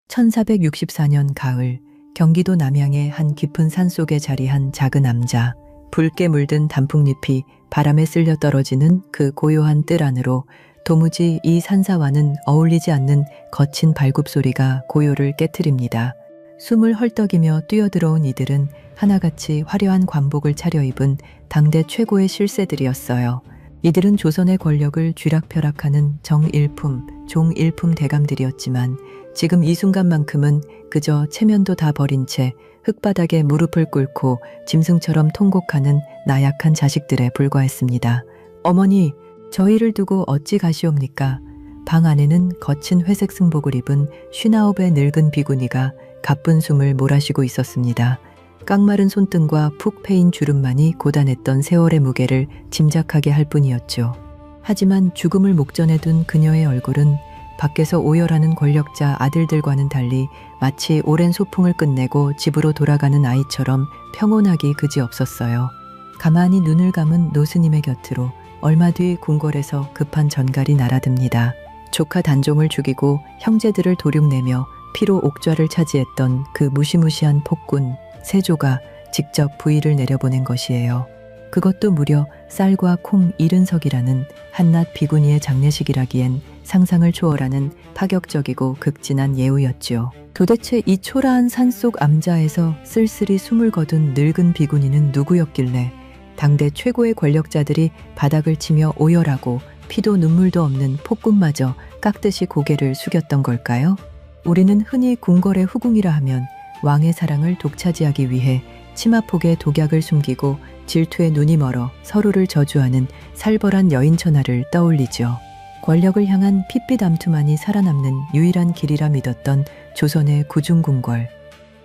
1464년 가을, 경기도 남양의 한 깊은 산속에 자리한 작은 암자. 붉게 물든 단풍잎이 바람에 쓸려 떨어지는 그 고요한 뜰 안으로 도무지 이 산사와는 어울리지 않는 거친 발굽소리가 고요를 깨트립니다. 숨을 헐떡이며 뛰어들어온 이들은 하나같이 화려한 관복을 차려입은 당대 최고의 실세들이었어요. 이들은 조선의 권력을 쥐락펴락하는 정일품, 종일품 대감들이었지만 지금 이 순간만큼은 그저 체면도 다 버린 채 흙바닥에 무릎을 꿇고 짐승처럼 통곡하는 나약한 자식들에 불과했습니다. 어머니, 저희를 두고 어찌 가시옵니까? 방 안에는 거친 회색 승복을 입은 59의 늙은 비구니가 가쁜 숨을 몰아쉬고 있었습니다. 깡마른 손등과 푹 패인 주름만이 고단했던 세월의 무게를 짐작하게 할 뿐이었죠. 하지만 죽음을 목전에 둔 그녀의 얼굴은 밖에서 오열하는 권력자 아들들과는 달리 마치 오랜 소풍을 끝내고 집으로 돌아가는 아이처럼 평온하기 그지없었어요. 가만히 눈을 감은 노스님의 곁으로 얼마 뒤 궁궐에서 급한 전갈이 날아듭니다. 조카 단종을 죽이고 형제들을 도륙내며 피로 옥좌를 차지했던 그 무시무시한 폭군 세조가 직접 부의를 내려보낸 것이에요. 그것도 무려 쌀과 콩 70석이라는 한낱 비구니의 장례식이라기엔 상상을 초월하는 파격적이고 극진한 예우였지요. 도대체 이 초라한 산속 암자에서 쓸쓸히 숨을 거둔 늙은 비구니는 누구였길래 당대 최고의 권력자들이 바닥을 치며 오열하고 피도 눈물도 없는 폭군마저 깍듯이 고개를 숙였던 걸까요? 우리는 흔히 궁궐의 후궁이라 하면 왕의 사랑을 독차지하기 위해 치마폭에 독약을 숨기고 질투에 눈이 멀어 서로를 저주하는 살벌한 여인천하를 떠올리죠. 권력을 향한 핏빛 암투만이 살아남는 유일한 길이라 믿었던 조선의 구중궁궐.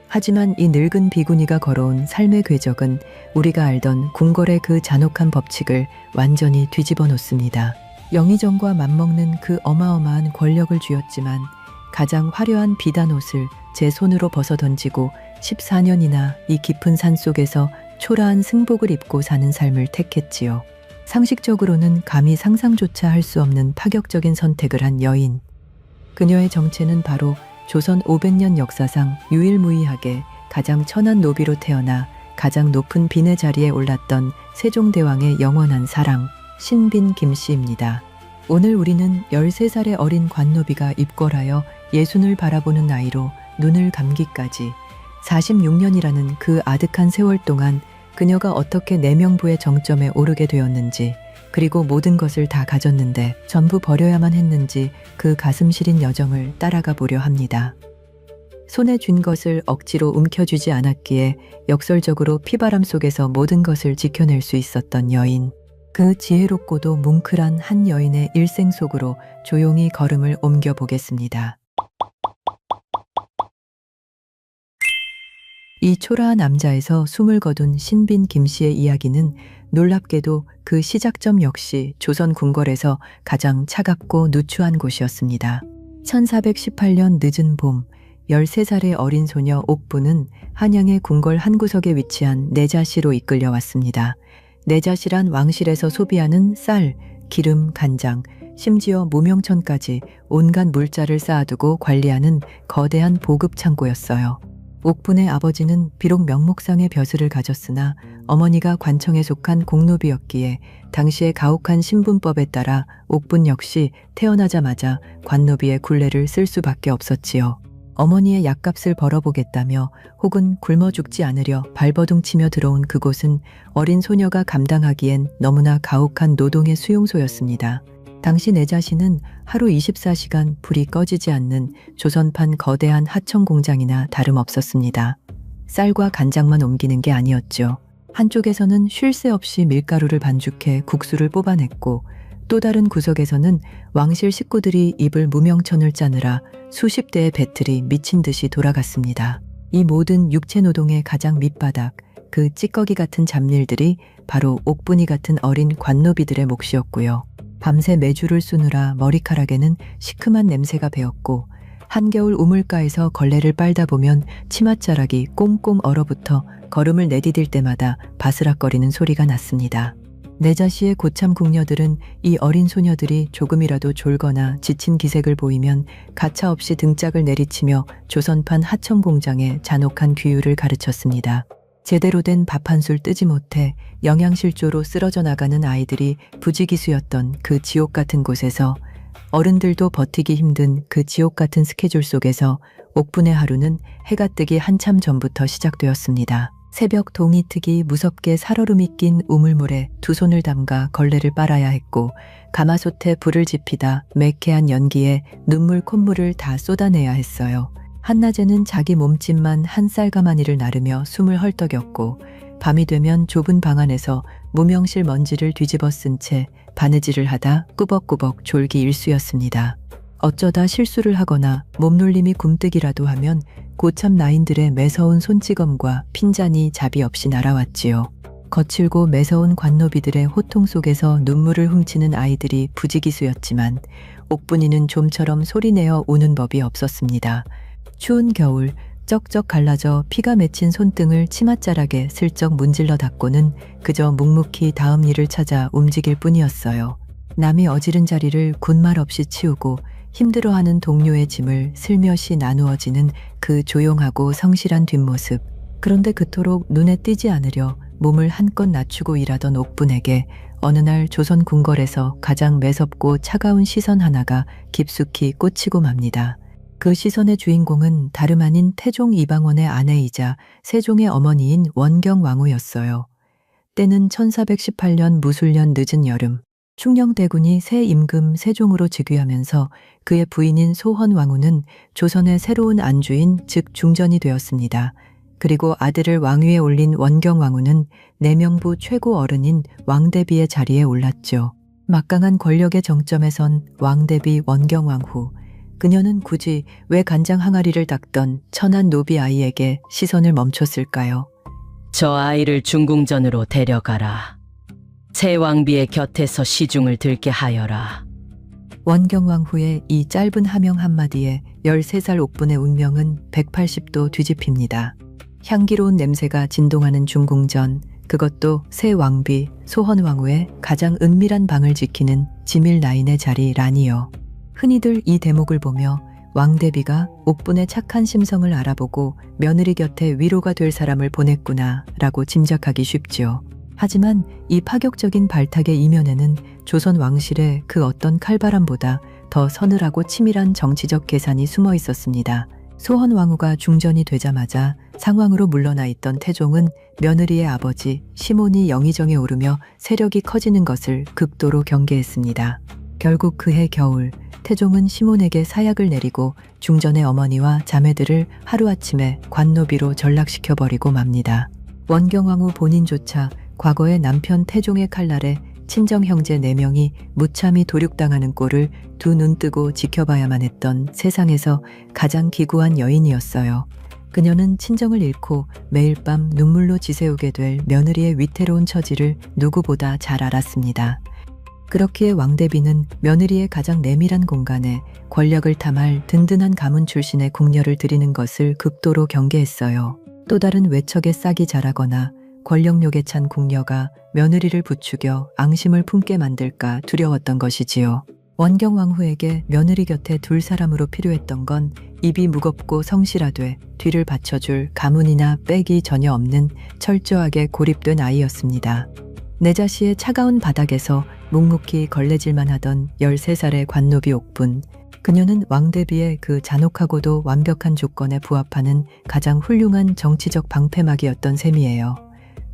하지만 이 늙은 비구니가 걸어온 삶의 궤적은 우리가 알던 궁궐의 그 잔혹한 법칙을 완전히 뒤집어 놓습니다. 영의정과 맞먹는 그 어마어마한 권력을 쥐었지만 가장 화려한 비단 옷을 제 손으로 벗어 던지고 14년이나 이 깊은 산 속에서 초라한 승복을 입고 사는 삶을 택했지요. 상식적으로는 감히 상상조차 할 수 없는 파격적인 선택을 한 여인. 그녀의 정체는 바로 조선 500년 역사상 유일무이하게 가장 천한 노비로 태어나 가장 높은 빈의 자리에 올랐던 세종대왕의 영원한 사랑, 신빈 김씨입니다. 오늘 우리는 13살의 어린 관노비가 입궐하여 예순을 바라보는 나이로 눈을 감기까지 46년이라는 그 아득한 세월 동안 그녀가 어떻게 내명부의 정점에 오르게 되었는지, 그리고 모든 것을 다 가졌는데 전부 버려야만 했는지 그 가슴 시린 여정을 따라가 보려 합니다. 손에 쥔 것을 억지로 움켜쥐지 않았기에 역설적으로 피바람 속에서 모든 것을 지켜낼 수 있었던 여인. 그 지혜롭고도 뭉클한 한 여인의 일생 속으로 조용히 걸음을 옮겨 보겠습니다. 이 초라한 암자에서 숨을 거둔 신빈 김씨의 이야기는 놀랍게도 그 시작점 역시 조선 궁궐에서 가장 차갑고 누추한 곳이었습니다. 1418년 늦은 봄, 13살의 어린 소녀 옥부는 한양의 궁궐 한 구석에 위치한 내자시로 이끌려 왔습니다. 내자시란 왕실에서 소비하는 쌀, 기름, 간장, 심지어 무명천까지 온갖 물자를 쌓아두고 관리하는 거대한 보급 창고였어요. 옥분의 아버지는 비록 명목상의 벼슬을 가졌으나 어머니가 관청에 속한 공노비였기에 당시의 가혹한 신분법에 따라 옥분 역시 태어나자마자 관노비의 굴레를 쓸 수밖에 없었지요. 어머니의 약값을 벌어보겠다며 혹은 굶어 죽지 않으려 발버둥치며 들어온 그곳은 어린 소녀가 감당하기엔 너무나 가혹한 노동의 수용소였습니다. 당시 내자시는 하루 24시간 불이 꺼지지 않는 조선판 거대한 하청 공장이나 다름없었습니다. 쌀과 간장만 옮기는 게 아니었죠. 한쪽에서는 쉴 새 없이 밀가루를 반죽해 국수를 뽑아냈고, 또 다른 구석에서는 왕실 식구들이 입을 무명천을 짜느라 수십 대의 배틀이 미친 듯이 돌아갔습니다. 이 모든 육체 노동의 가장 밑바닥, 그 찌꺼기 같은 잡일들이 바로 옥분이 같은 어린 관노비들의 몫이었고요. 밤새 메주를 쑤느라 머리카락에는 시큼한 냄새가 배었고, 한겨울 우물가에서 걸레를 빨다 보면 치맛자락이 꽁꽁 얼어붙어 걸음을 내디딜 때마다 바스락거리는 소리가 났습니다. 내자시의 고참 궁녀들은 이 어린 소녀들이 조금이라도 졸거나 지친 기색을 보이면 가차없이 등짝을 내리치며 조선판 하청 공장의 잔혹한 규율을 가르쳤습니다. 제대로 된 밥 한 술 뜨지 못해 영양실조로 쓰러져 나가는 아이들이 부지기수였던 그 지옥 같은 곳에서, 어른들도 버티기 힘든 그 지옥 같은 스케줄 속에서 옥분의 하루는 해가 뜨기 한참 전부터 시작되었습니다. 새벽 동이 트기 무섭게 살얼음이 낀 우물물에 두 손을 담가 걸레를 빨아야 했고, 가마솥에 불을 지피다 매캐한 연기에 눈물 콧물을 다 쏟아내야 했어요. 한낮에는 자기 몸집만 한 쌀가마니를 나르며 숨을 헐떡였고, 밤이 되면 좁은 방 안에서 무명실 먼지를 뒤집어 쓴 채 바느질을 하다 꾸벅꾸벅 졸기 일쑤였습니다. 어쩌다 실수를 하거나 몸놀림이 굼뜨기라도 하면 고참 나인들의 매서운 손찌검과 핀잔이 자비 없이 날아왔지요. 거칠고 매서운 관노비들의 호통 속에서 눈물을 훔치는 아이들이 부지기수였지만 옥분이는 좀처럼 소리내어 우는 법이 없었습니다. 추운 겨울 쩍쩍 갈라져 피가 맺힌 손등을 치맛자락에 슬쩍 문질러 닦고는 그저 묵묵히 다음 일을 찾아 움직일 뿐이었어요. 남이 어지른 자리를 군말 없이 치우고 힘들어하는 동료의 짐을 슬며시 나누어지는 그 조용하고 성실한 뒷모습. 그런데 그토록 눈에 띄지 않으려 몸을 한껏 낮추고 일하던 옥분에게 어느 날 조선 궁궐에서 가장 매섭고 차가운 시선 하나가 깊숙이 꽂히고 맙니다. 그 시선의 주인공은 다름 아닌 태종 이방원의 아내이자 세종의 어머니인 원경왕후였어요. 때는 1418년 무술년 늦은 여름, 충녕대군이 새 임금 세종으로 즉위하면서 그의 부인인 소헌왕후는 조선의 새로운 안주인 즉 중전이 되었습니다. 그리고 아들을 왕위에 올린 원경왕후는 내명부 최고 어른인 왕대비의 자리에 올랐죠. 막강한 권력의 정점에 선 왕대비 원경왕후. 그녀는 굳이 왜 간장 항아리를 닦던 천한 노비 아이에게 시선을 멈췄을까요? 저 아이를 중궁전으로 데려가라. 새 왕비의 곁에서 시중을 들게 하여라. 원경왕후의 이 짧은 하명 한마디에 13살 옥분의 운명은 180도 뒤집힙니다. 향기로운 냄새가 진동하는 중궁전, 그것도 새 왕비 소헌왕후의 가장 은밀한 방을 지키는 지밀 나인의 자리라니요. 흔히들 이 대목을 보며 왕대비가 옥분의 착한 심성을 알아보고 며느리 곁에 위로가 될 사람을 보냈구나 라고 짐작하기 쉽지요. 하지만 이 파격적인 발탁의 이면에는 조선 왕실의 그 어떤 칼바람보다 더 서늘하고 치밀한 정치적 계산이 숨어 있었습니다. 소헌왕후가 중전이 되자마자 상왕으로 물러나 있던 태종은 며느리의 아버지 시몬이 영의정에 오르며 세력이 커지는 것을 극도로 경계했습니다. 결국 그해 겨울 태종은 시몬에게 사약을 내리고 중전의 어머니와 자매들을 하루아침에 관노비로 전락시켜버리고 맙니다. 원경왕후 본인조차 과거의 남편 태종의 칼날에 친정 형제 4명이 무참히 도륙당하는 꼴을 두 눈 뜨고 지켜봐야만 했던 세상에서 가장 기구한 여인이었어요. 그녀는 친정을 잃고 매일 밤 눈물로 지새우게 될 며느리의 위태로운 처지를 누구보다 잘 알았습니다. 그렇기에 왕대비는 며느리의 가장 내밀한 공간에 권력을 탐할 든든한 가문 출신의 궁녀를 들이는 것을 극도로 경계했어요. 또 다른 외척의 싹이 자라거나 권력욕에 찬 궁녀가 며느리를 부추겨 앙심을 품게 만들까 두려웠던 것이지요. 원경왕후에게 며느리 곁에 둘 사람으로 필요했던 건 입이 무겁고 성실하되 뒤를 받쳐줄 가문이나 빽이 전혀 없는 철저하게 고립된 아이였습니다. 내자시의 차가운 바닥에서 묵묵히 걸레질만 하던 13살의 관노비 옥분. 그녀는 왕대비의 그 잔혹하고도 완벽한 조건에 부합하는 가장 훌륭한 정치적 방패막이었던 셈이에요.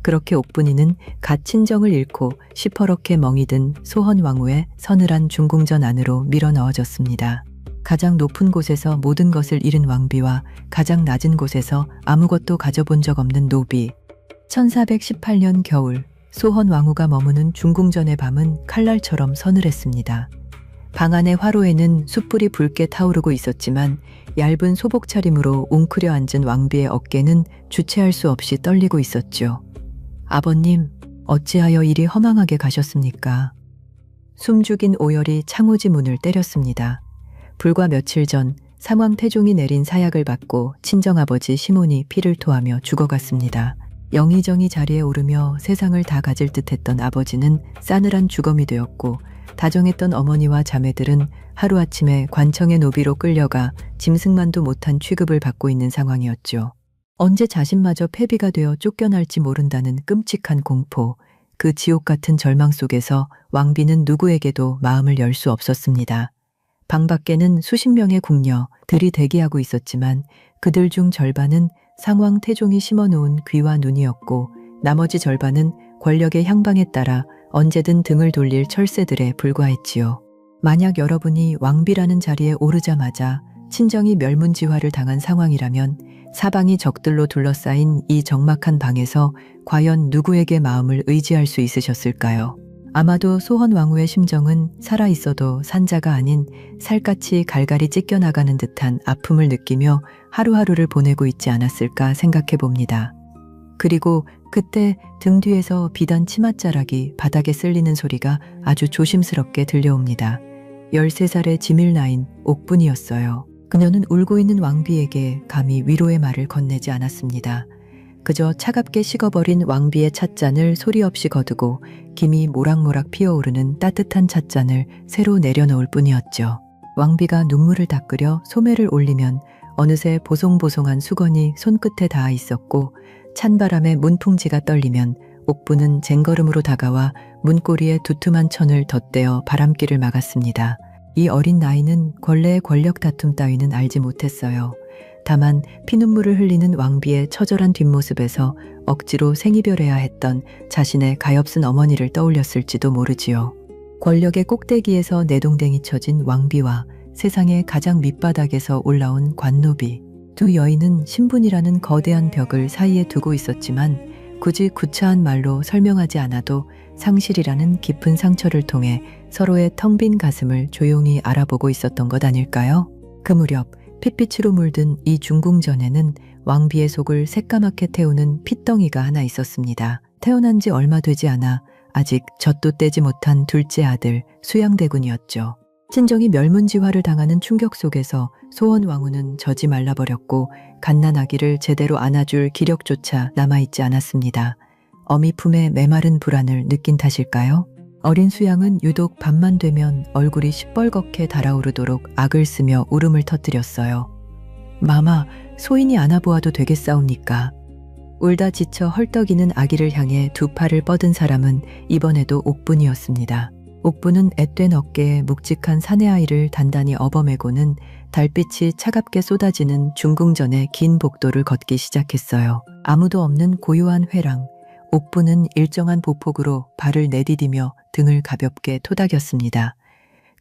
그렇게 옥분이는 갓 친정을 잃고 시퍼렇게 멍이 든 소헌왕후의 서늘한 중궁전 안으로 밀어 넣어졌습니다. 가장 높은 곳에서 모든 것을 잃은 왕비와 가장 낮은 곳에서 아무것도 가져본 적 없는 노비. 1418년 겨울 소헌왕후가 머무는 중궁전의 밤은 칼날처럼 서늘했습니다. 방 안의 화로에는 숯불이 붉게 타오르고 있었지만 얇은 소복 차림으로 웅크려 앉은 왕비의 어깨는 주체할 수 없이 떨리고 있었죠. 아버님, 어찌하여 이리 허망하게 가셨습니까? 숨죽인 오열이 창호지 문을 때렸습니다. 불과 며칠 전 삼왕 태종이 내린 사약을 받고 친정아버지 시몬이 피를 토하며 죽어갔습니다. 영의정이 자리에 오르며 세상을 다 가질 듯했던 아버지는 싸늘한 주검이 되었고, 다정했던 어머니와 자매들은 하루아침에 관청의 노비로 끌려가 짐승만도 못한 취급을 받고 있는 상황이었죠. 언제 자신마저 패비가 되어 쫓겨날지 모른다는 끔찍한 공포, 그 지옥 같은 절망 속에서 왕비는 누구에게도 마음을 열 수 없었습니다. 방 밖에는 수십 명의 궁녀들이 대기하고 있었지만 그들 중 절반은 상왕 태종이 심어놓은 귀와 눈이었고, 나머지 절반은 권력의 향방에 따라 언제든 등을 돌릴 철새들에 불과했지요. 만약 여러분이 왕비라는 자리에 오르자마자 친정이 멸문지화를 당한 상황이라면 사방이 적들로 둘러싸인 이 적막한 방에서 과연 누구에게 마음을 의지할 수 있으셨을까요? 아마도 소헌 왕후의 심정은 살아있어도 산자가 아닌 살갗이 갈갈이 찢겨나가는 듯한 아픔을 느끼며 하루하루를 보내고 있지 않았을까 생각해 봅니다. 그리고 그때 등 뒤에서 비단 치맛자락이 바닥에 쓸리는 소리가 아주 조심스럽게 들려옵니다. 13살의 지밀나인 옥분이었어요. 그녀는 울고 있는 왕비에게 감히 위로의 말을 건네지 않았습니다. 그저 차갑게 식어버린 왕비의 찻잔을 소리 없이 거두고 김이 모락모락 피어오르는 따뜻한 찻잔을 새로 내려놓을 뿐이었죠. 왕비가 눈물을 닦으려 소매를 올리면 어느새 보송보송한 수건이 손끝에 닿아 있었고, 찬바람에 문풍지가 떨리면 옥부는 쟁걸음으로 다가와 문고리에 두툼한 천을 덧대어 바람길을 막았습니다. 이 어린 나이는 권례의 권력 다툼 따위는 알지 못했어요. 다만 피눈물을 흘리는 왕비의 처절한 뒷모습에서 억지로 생이별해야 했던 자신의 가엾은 어머니를 떠올렸을지도 모르지요. 권력의 꼭대기에서 내동댕이 쳐진 왕비와 세상의 가장 밑바닥에서 올라온 관노비, 두 여인은 신분이라는 거대한 벽을 사이에 두고 있었지만 굳이 구차한 말로 설명하지 않아도 상실이라는 깊은 상처를 통해 서로의 텅 빈 가슴을 조용히 알아보고 있었던 것 아닐까요? 그 무렵 핏빛으로 물든 이 중궁전에는 왕비의 속을 새까맣게 태우는 핏덩이가 하나 있었습니다. 태어난 지 얼마 되지 않아 아직 젖도 떼지 못한 둘째 아들 수양대군이었죠. 친정이 멸문지화를 당하는 충격 속에서 소헌 왕후는 젖이 말라버렸고 갓난아기를 제대로 안아줄 기력조차 남아있지 않았습니다. 어미 품에 메마른 불안을 느낀 탓일까요? 어린 수양은 유독 밤만 되면 얼굴이 시뻘겋게 달아오르도록 악을 쓰며 울음을 터뜨렸어요. 마마, 소인이 안아보아도 되겠사옵니까? 울다 지쳐 헐떡이는 아기를 향해 두 팔을 뻗은 사람은 이번에도 옥분이었습니다. 옥분은 앳된 어깨에 묵직한 사내아이를 단단히 업어매고는 달빛이 차갑게 쏟아지는 중궁전의 긴 복도를 걷기 시작했어요. 아무도 없는 고요한 회랑, 옥분은 일정한 보폭으로 발을 내디디며 등을 가볍게 토닥였습니다.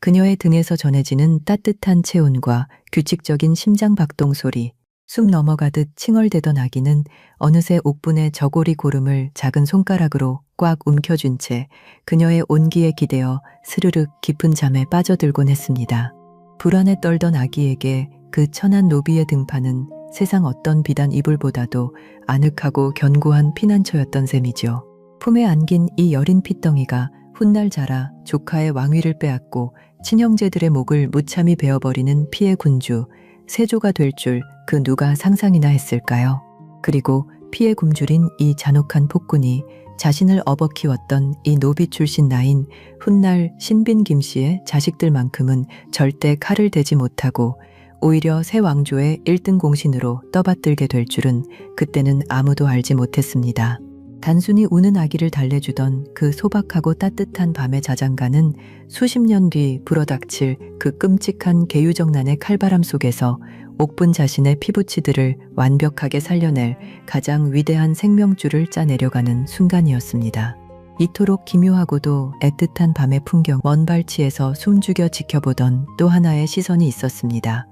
그녀의 등에서 전해지는 따뜻한 체온과 규칙적인 심장 박동 소리, 쑥 넘어가듯 칭얼대던 아기는 어느새 옥분의 저고리 고름을 작은 손가락으로 꽉 움켜쥔 채 그녀의 온기에 기대어 스르륵 깊은 잠에 빠져들곤 했습니다. 불안에 떨던 아기에게 그 천한 노비의 등판은 세상 어떤 비단 이불보다도 아늑하고 견고한 피난처였던 셈이죠. 품에 안긴 이 여린 핏덩이가 훗날 자라 조카의 왕위를 빼앗고 친형제들의 목을 무참히 베어버리는 피해 군주 세조가 될 줄 그 누가 상상이나 했을까요? 그리고 피해 굶주린 이 잔혹한 폭군이 자신을 업어 키웠던 이 노비 출신 나인 훗날 신빈 김씨의 자식들만큼은 절대 칼을 대지 못하고 오히려 새 왕조의 1등 공신으로 떠받들게 될 줄은 그때는 아무도 알지 못했습니다. 단순히 우는 아기를 달래주던 그 소박하고 따뜻한 밤의 자장가는 수십 년 뒤 불어닥칠 그 끔찍한 계유정난의 칼바람 속에서 옥분 자신의 피부치들을 완벽하게 살려낼 가장 위대한 생명줄을 짜내려가는 순간이었습니다. 이토록 기묘하고도 애틋한 밤의 풍경, 먼 발치에서 숨죽여 지켜보던 또 하나의 시선이 있었습니다.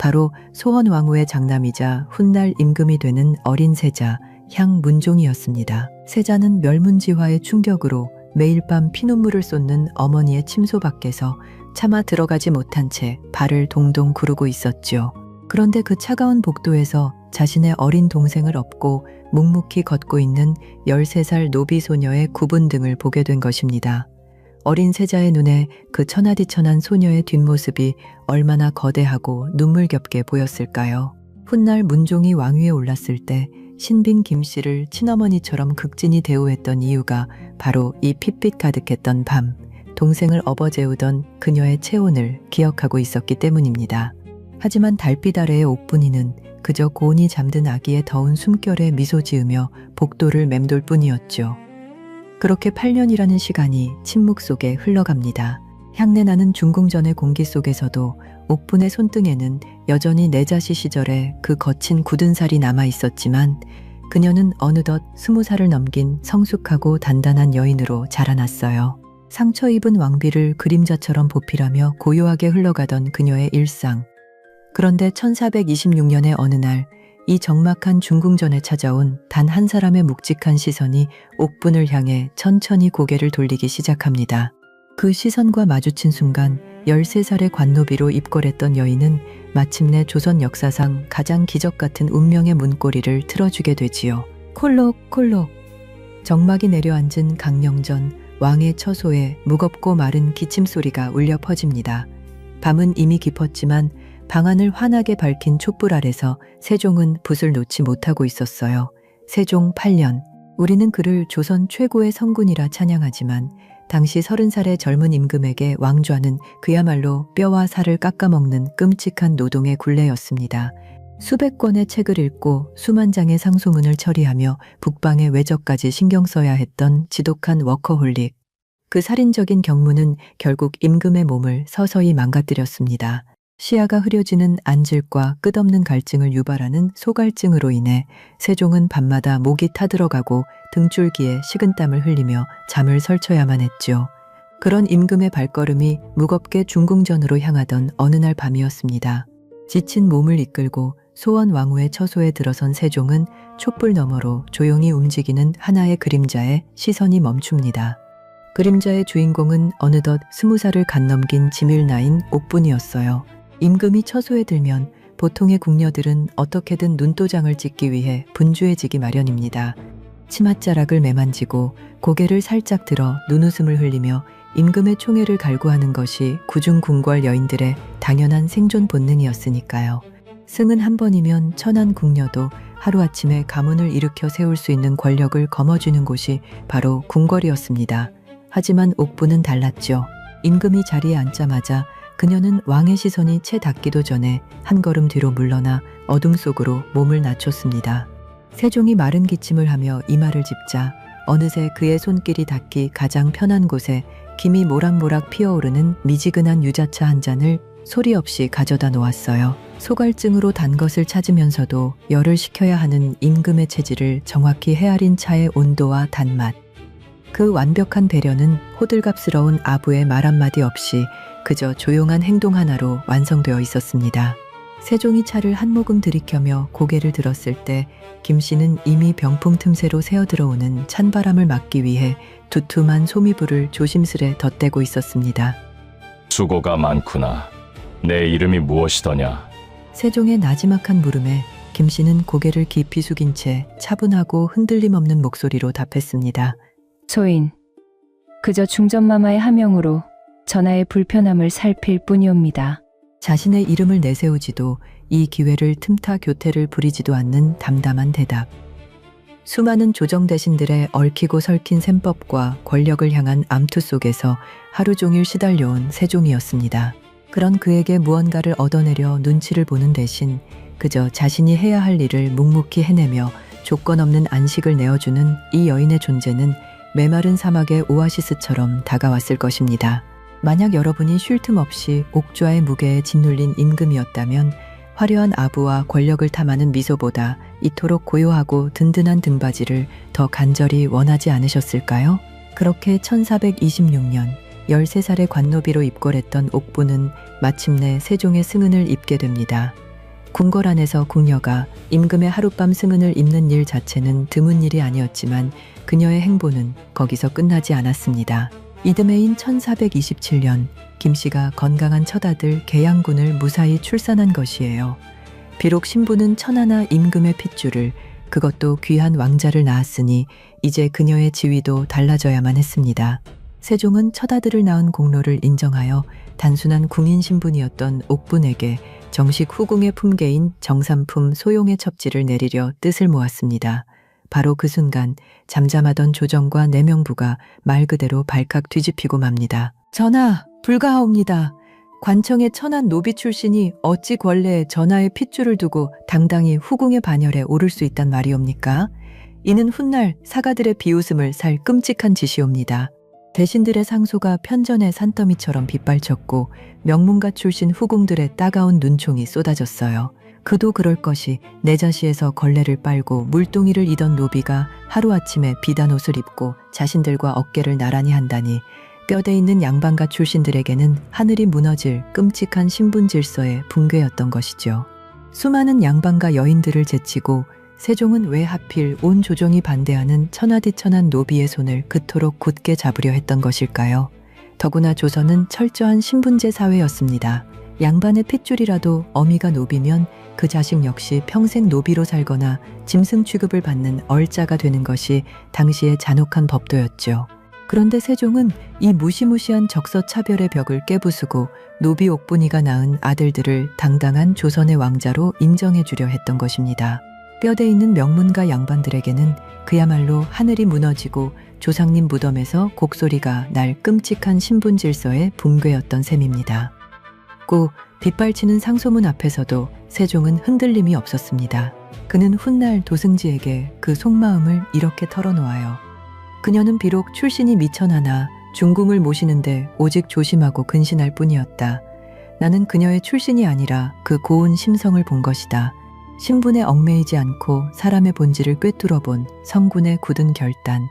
바로 소헌 왕후의 장남이자 훗날 임금이 되는 어린 세자 향문종이었습니다. 세자는 멸문지화의 충격으로 매일 밤 피눈물을 쏟는 어머니의 침소 밖에서 차마 들어가지 못한 채 발을 동동 구르고 있었죠. 그런데 그 차가운 복도에서 자신의 어린 동생을 업고 묵묵히 걷고 있는 13살 노비 소녀의 굽은 등을 보게 된 것입니다. 어린 세자의 눈에 그 천하디천한 소녀의 뒷모습이 얼마나 거대하고 눈물겹게 보였을까요? 훗날 문종이 왕위에 올랐을 때 신빈 김씨를 친어머니처럼 극진히 대우했던 이유가 바로 이 핏빛 가득했던 밤, 동생을 업어재우던 그녀의 체온을 기억하고 있었기 때문입니다. 하지만 달빛 아래의 옥분이는 그저 고온이 잠든 아기의 더운 숨결에 미소 지으며 복도를 맴돌 뿐이었죠. 그렇게 8년이라는 시간이 침묵 속에 흘러갑니다. 향내나는 중궁전의 공기 속에서도 옥분의 손등에는 여전히 내자시 시절의 그 거친 굳은 살이 남아 있었지만 그녀는 어느덧 20살을 넘긴 성숙하고 단단한 여인으로 자라났어요. 상처 입은 왕비를 그림자처럼 보필하며 고요하게 흘러가던 그녀의 일상. 그런데 1426년의 어느 날 이 적막한 중궁전에 찾아온 단 한 사람의 묵직한 시선이 옥분을 향해 천천히 고개를 돌리기 시작합니다. 그 시선과 마주친 순간 13살의 관노비로 입궐했던 여인은 마침내 조선 역사상 가장 기적 같은 운명의 문고리를 틀어주게 되지요. 콜록콜록. 정막이 내려앉은 강령전, 왕의 처소에 무겁고 마른 기침소리가 울려 퍼집니다. 밤은 이미 깊었지만 방안을 환하게 밝힌 촛불 아래서 세종은 붓을 놓지 못하고 있었어요. 세종 8년. 우리는 그를 조선 최고의 성군이라 찬양하지만 당시 30살의 젊은 임금에게 왕좌는 그야말로 뼈와 살을 깎아먹는 끔찍한 노동의 굴레였습니다. 수백 권의 책을 읽고 수만 장의 상소문을 처리하며 북방의 외적까지 신경 써야 했던 지독한 워커홀릭. 그 살인적인 경무는 결국 임금의 몸을 서서히 망가뜨렸습니다. 시야가 흐려지는 안질과 끝없는 갈증을 유발하는 소갈증으로 인해 세종은 밤마다 목이 타들어가고 등줄기에 식은땀을 흘리며 잠을 설쳐야만 했죠. 그런 임금의 발걸음이 무겁게 중궁전으로 향하던 어느 날 밤이었습니다. 지친 몸을 이끌고 소원 왕후의 처소에 들어선 세종은 촛불 너머로 조용히 움직이는 하나의 그림자에 시선이 멈춥니다. 그림자의 주인공은 어느덧 20살을 갓 넘긴 지밀나인 옥분이었어요. 임금이 처소에 들면 보통의 궁녀들은 어떻게든 눈도장을 찍기 위해 분주해지기 마련입니다. 치맛자락을 매만지고 고개를 살짝 들어 눈웃음을 흘리며 임금의 총애를 갈구하는 것이 구중궁궐 여인들의 당연한 생존 본능이었으니까요. 승은 한 번이면 천한 궁녀도 하루아침에 가문을 일으켜 세울 수 있는 권력을 거머쥐는 곳이 바로 궁궐이었습니다. 하지만 옥분은 달랐죠. 임금이 자리에 앉자마자 그녀는 왕의 시선이 채 닿기도 전에 한 걸음 뒤로 물러나 어둠 속으로 몸을 낮췄습니다. 세종이 마른 기침을 하며 이마를 짚자 어느새 그의 손길이 닿기 가장 편한 곳에 김이 모락모락 피어오르는 미지근한 유자차 한 잔을 소리 없이 가져다 놓았어요. 소갈증으로 단 것을 찾으면서도 열을 식혀야 하는 임금의 체질을 정확히 헤아린 차의 온도와 단맛. 그 완벽한 배려는 호들갑스러운 아부의 말 한마디 없이 그저 조용한 행동 하나로 완성되어 있었습니다. 세종이 차를 한 모금 들이켜며 고개를 들었을 때 김씨는 이미 병풍 틈새로 새어들어오는 찬바람을 막기 위해 두툼한 소미불을 조심스레 덧대고 있었습니다. 수고가 많구나. 내 이름이 무엇이더냐? 세종의 나지막한 물음에 김씨는 고개를 깊이 숙인 채 차분하고 흔들림 없는 목소리로 답했습니다. 소인, 그저 중전마마의 하명으로 전하의 불편함을 살필 뿐이옵니다. 자신의 이름을 내세우지도 이 기회를 틈타 교태를 부리지도 않는 담담한 대답. 수많은 조정대신들의 얽히고 설킨 셈법과 권력을 향한 암투 속에서 하루 종일 시달려온 세종이었습니다. 그런 그에게 무언가를 얻어내려 눈치를 보는 대신 그저 자신이 해야 할 일을 묵묵히 해내며 조건 없는 안식을 내어주는 이 여인의 존재는 메마른 사막의 오아시스처럼 다가왔을 것입니다. 만약 여러분이 쉴 틈 없이 옥좌의 무게에 짓눌린 임금이었다면 화려한 아부와 권력을 탐하는 미소보다 이토록 고요하고 든든한 등받이를 더 간절히 원하지 않으셨을까요? 그렇게 1426년 13살의 관노비로 입궐했던 옥부는 마침내 세종의 승은을 입게 됩니다. 궁궐 안에서 궁녀가 임금의 하룻밤 승은을 입는 일 자체는 드문 일이 아니었지만 그녀의 행보는 거기서 끝나지 않았습니다. 이듬해인 1427년 김씨가 건강한 첫아들 계양군을 무사히 출산한 것이에요. 비록 신부는 천하나 임금의 핏줄을, 그것도 귀한 왕자를 낳았으니 이제 그녀의 지위도 달라져야만 했습니다. 세종은 첫아들을 낳은 공로를 인정하여 단순한 궁인 신분이었던 옥분에게 정식 후궁의 품계인 정삼품 소용의 첩지를 내리려 뜻을 모았습니다. 바로 그 순간 잠잠하던 조정과 내명부가 말 그대로 발칵 뒤집히고 맙니다. 전하, 불가하옵니다. 관청의 천한 노비 출신이 어찌 권례에 전하의 핏줄을 두고 당당히 후궁의 반열에 오를 수 있단 말이옵니까? 이는 훗날 사가들의 비웃음을 살 끔찍한 짓이옵니다. 대신들의 상소가 편전의 산더미처럼 빗발쳤고 명문가 출신 후궁들의 따가운 눈총이 쏟아졌어요. 그도 그럴 것이 내자시에서 걸레를 빨고 물동이를 이던 노비가 하루아침에 비단옷을 입고 자신들과 어깨를 나란히 한다니 뼈대 있는 양반가 출신들에게는 하늘이 무너질 끔찍한 신분 질서의 붕괴였던 것이죠. 수많은 양반가 여인들을 제치고 세종은 왜 하필 온 조정이 반대하는 천하디천한 노비의 손을 그토록 굳게 잡으려 했던 것일까요? 더구나 조선은 철저한 신분제 사회였습니다. 양반의 핏줄이라도 어미가 노비면 그 자식 역시 평생 노비로 살거나 짐승 취급을 받는 얼자가 되는 것이 당시의 잔혹한 법도였죠. 그런데 세종은 이 무시무시한 적서차별의 벽을 깨부수고 노비 옥분이가 낳은 아들들을 당당한 조선의 왕자로 인정해 주려 했던 것입니다. 뼈대 있는 명문가 양반들에게는 그야말로 하늘이 무너지고 조상님 무덤에서 곡소리가 날 끔찍한 신분 질서의 붕괴였던 셈입니다. 고 빗발치는 상소문 앞에서도 세종은 흔들림이 없었습니다. 그는 훗날 도승지에게 그 속마음을 이렇게 털어놓아요. 그녀는 비록 출신이 미천하나 중궁을 모시는데 오직 조심하고 근신할 뿐이었다. 나는 그녀의 출신이 아니라 그 고운 심성을 본 것이다. 신분에 얽매이지 않고 사람의 본질을 꿰뚫어 본 성군의 굳은 결단.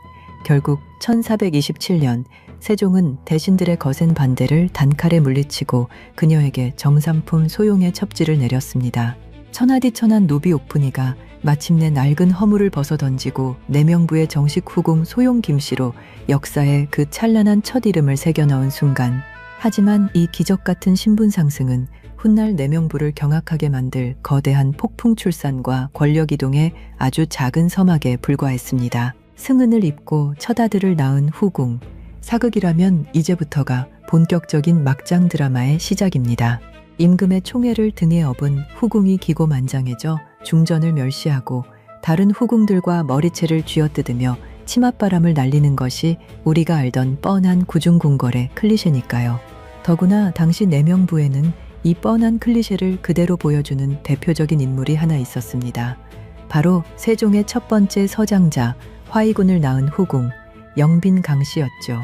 결국 1427년 세종은 대신들의 거센 반대를 단칼에 물리치고 그녀에게 정삼품 소용의 첩지를 내렸습니다. 천하디천한 노비 옥분이가 마침내 낡은 허물을 벗어던지고 내명부의 정식 후궁 소용 김씨로 역사에 그 찬란한 첫 이름을 새겨넣은 순간, 하지만 이 기적 같은 신분 상승은 훗날 내명부를 경악하게 만들 거대한 폭풍 출산과 권력 이동의 아주 작은 서막에 불과했습니다. 승은을 입고 첫 아들을 낳은 후궁, 사극이라면 이제부터가 본격적인 막장 드라마의 시작입니다. 임금의 총애를 등에 업은 후궁이 기고만장해져 중전을 멸시하고 다른 후궁들과 머리채를 쥐어뜯으며 치맛바람을 날리는 것이 우리가 알던 뻔한 구중궁궐의 클리셰니까요. 더구나 당시 내명부에는 이 뻔한 클리셰를 그대로 보여주는 대표적인 인물이 하나 있었습니다. 바로 세종의 첫 번째 서장자 화의군을 낳은 후궁 영빈 강씨였죠.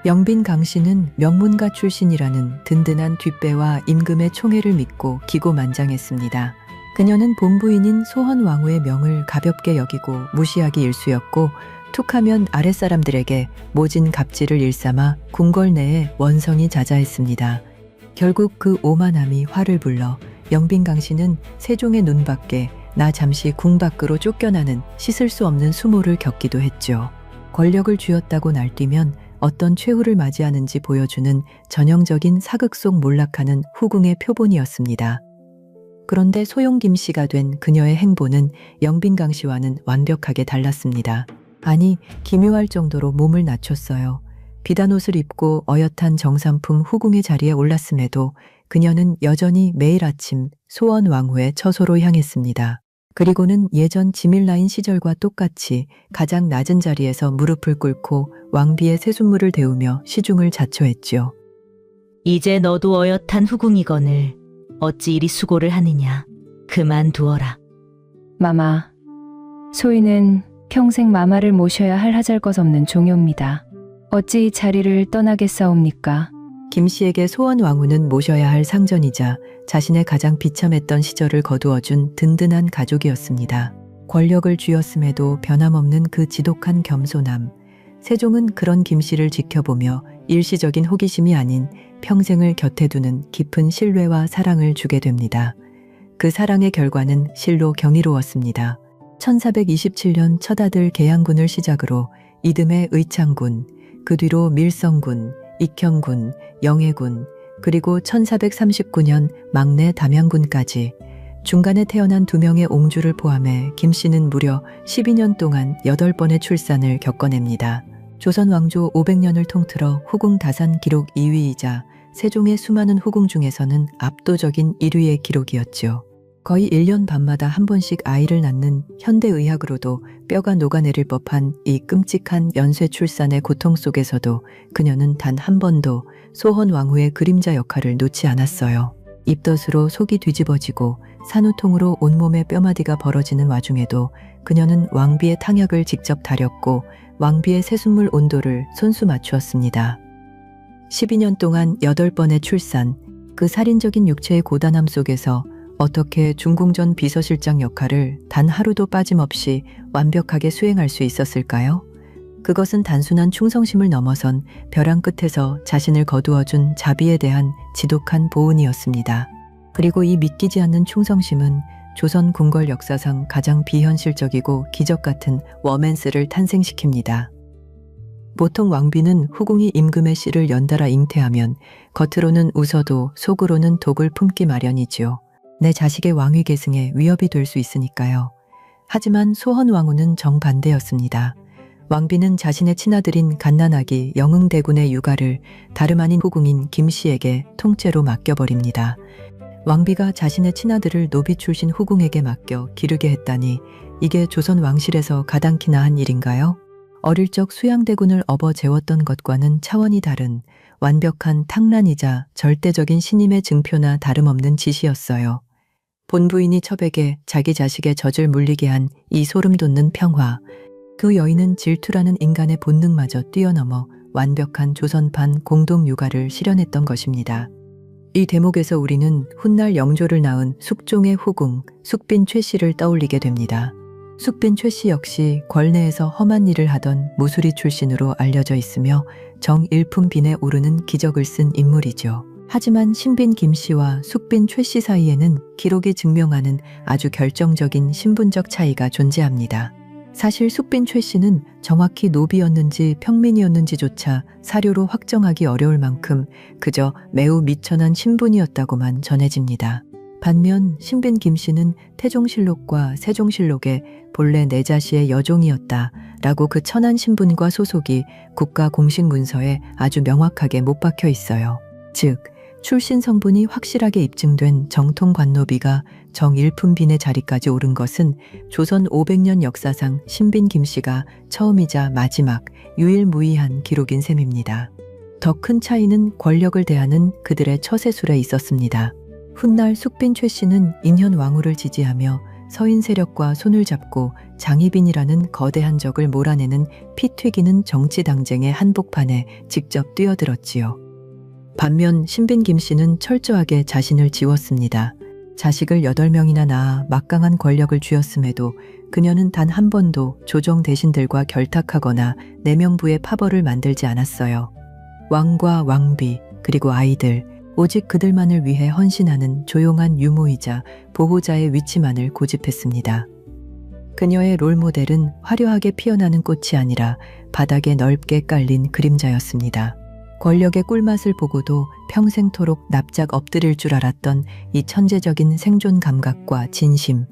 영빈 강씨는 명문가 출신이라는 든든한 뒷배와 임금의 총애를 믿고 기고만장했습니다. 그녀는 본부인인 소헌왕후의 명을 가볍게 여기고 무시하기 일쑤였고 툭하면 아랫사람들에게 모진 갑질을 일삼아 궁궐 내에 원성이 자자했습니다. 결국 그 오만함이 화를 불러 영빈 강씨는 세종의 눈밖에 나 잠시 궁 밖으로 쫓겨나는 씻을 수 없는 수모를 겪기도 했죠. 권력을 쥐었다고 날뛰면 어떤 최후를 맞이하는지 보여주는 전형적인 사극 속 몰락하는 후궁의 표본이었습니다. 그런데 소용 김씨가 된 그녀의 행보는 영빈 강씨와는 완벽하게 달랐습니다. 아니, 기묘할 정도로 몸을 낮췄어요. 비단옷을 입고 어엿한 정삼품 후궁의 자리에 올랐음에도 그녀는 여전히 매일 아침 소원 왕후의 처소로 향했습니다. 그리고는 예전 지밀라인 시절과 똑같이 가장 낮은 자리에서 무릎을 꿇고 왕비의 새순물을 데우며 시중을 자초했지요. 이제 너도 어엿한 후궁이거늘 어찌 이리 수고를 하느냐. 그만두어라. 마마, 소인은 평생 마마를 모셔야 할 하잘것없는 종요입니다. 어찌 이 자리를 떠나겠사옵니까? 김씨에게 소원 왕후는 모셔야 할 상전이자 자신의 가장 비참했던 시절을 거두어준 든든한 가족이었습니다. 권력을 쥐었음에도 변함없는 그 지독한 겸손함. 세종은 그런 김씨를 지켜보며 일시적인 호기심이 아닌 평생을 곁에 두는 깊은 신뢰와 사랑을 주게 됩니다. 그 사랑의 결과는 실로 경이로웠습니다. 1427년 첫아들 계양군을 시작으로 이듬해 의창군, 그 뒤로 밀성군, 익형군, 영해군, 그리고 1439년 막내 담양군까지 중간에 태어난 2명의 옹주를 포함해 김씨는 무려 12년 동안 8번의 출산을 겪어냅니다. 조선 왕조 500년을 통틀어 후궁 다산 기록 2위이자 세종의 수많은 후궁 중에서는 압도적인 1위의 기록이었죠. 거의 1년 반마다 한 번씩 아이를 낳는 현대의학으로도 뼈가 녹아내릴 법한 이 끔찍한 연쇄 출산의 고통 속에서도 그녀는 단 한 번도 소헌 왕후의 그림자 역할을 놓지 않았어요. 입덧으로 속이 뒤집어지고 산후통으로 온몸에 뼈마디가 벌어지는 와중에도 그녀는 왕비의 탕약을 직접 다렸고 왕비의 새순물 온도를 손수 맞추었습니다. 12년 동안 8번의 출산, 그 살인적인 육체의 고단함 속에서 어떻게 중궁전 비서실장 역할을 단 하루도 빠짐없이 완벽하게 수행할 수 있었을까요? 그것은 단순한 충성심을 넘어선 벼랑 끝에서 자신을 거두어준 자비에 대한 지독한 보은이었습니다. 그리고 이 믿기지 않는 충성심은 조선 궁궐 역사상 가장 비현실적이고 기적 같은 워맨스를 탄생시킵니다. 보통 왕비는 후궁이 임금의 씨를 연달아 잉태하면 겉으로는 웃어도 속으로는 독을 품기 마련이지요. 내 자식의 왕위 계승에 위협이 될 수 있으니까요. 하지만 소헌 왕후는 정반대였습니다. 왕비는 자신의 친아들인 갓난아기 영흥대군의 육아를 다름 아닌 후궁인 김씨에게 통째로 맡겨버립니다. 왕비가 자신의 친아들을 노비 출신 후궁에게 맡겨 기르게 했다니 이게 조선 왕실에서 가당키나 한 일인가요? 어릴 적 수양대군을 업어 재웠던 것과는 차원이 다른 완벽한 탕란이자 절대적인 신임의 증표나 다름없는 짓이었어요. 본부인이 첩에게 자기 자식의 젖을 물리게 한 이 소름 돋는 평화. 그 여인은 질투라는 인간의 본능마저 뛰어넘어 완벽한 조선판 공동 육아를 실현했던 것입니다. 이 대목에서 우리는 훗날 영조를 낳은 숙종의 후궁 숙빈 최씨를 떠올리게 됩니다. 숙빈 최씨 역시 권내에서 험한 일을 하던 무수리 출신으로 알려져 있으며 정일품빈에 오르는 기적을 쓴 인물이죠. 하지만 신빈 김씨와 숙빈 최씨 사이에는 기록이 증명하는 아주 결정적인 신분적 차이가 존재합니다. 사실 숙빈 최씨는 정확히 노비였는지 평민이었는지조차 사료로 확정하기 어려울 만큼 그저 매우 미천한 신분이었다고만 전해집니다. 반면 신빈 김씨는 태종실록과 세종실록에 본래 내자시의 여종이었다라고 그 천한 신분과 소속이 국가 공식 문서에 아주 명확하게 못 박혀 있어요. 즉, 출신 성분이 확실하게 입증된 정통 관노비가 정일품빈의 자리까지 오른 것은 조선 500년 역사상 신빈 김씨가 처음이자 마지막 유일무이한 기록인 셈입니다. 더 큰 차이는 권력을 대하는 그들의 처세술에 있었습니다. 훗날 숙빈 최씨는 인현 왕후를 지지하며 서인 세력과 손을 잡고 장희빈이라는 거대한 적을 몰아내는 피 튀기는 정치 당쟁의 한복판에 직접 뛰어들었지요. 반면 신빈 김씨는 철저하게 자신을 지웠습니다. 자식을 8명이나 낳아 막강한 권력을 쥐었음에도 그녀는 단 한 번도 조정 대신들과 결탁하거나 내명부의 파벌을 만들지 않았어요. 왕과 왕비 그리고 아이들 오직 그들만을 위해 헌신하는 조용한 유모이자 보호자의 위치만을 고집했습니다. 그녀의 롤모델은 화려하게 피어나는 꽃이 아니라 바닥에 넓게 깔린 그림자였습니다. 권력의 꿀맛을 보고도 평생토록 납작 엎드릴 줄 알았던 이 천재적인 생존 감각과 진심,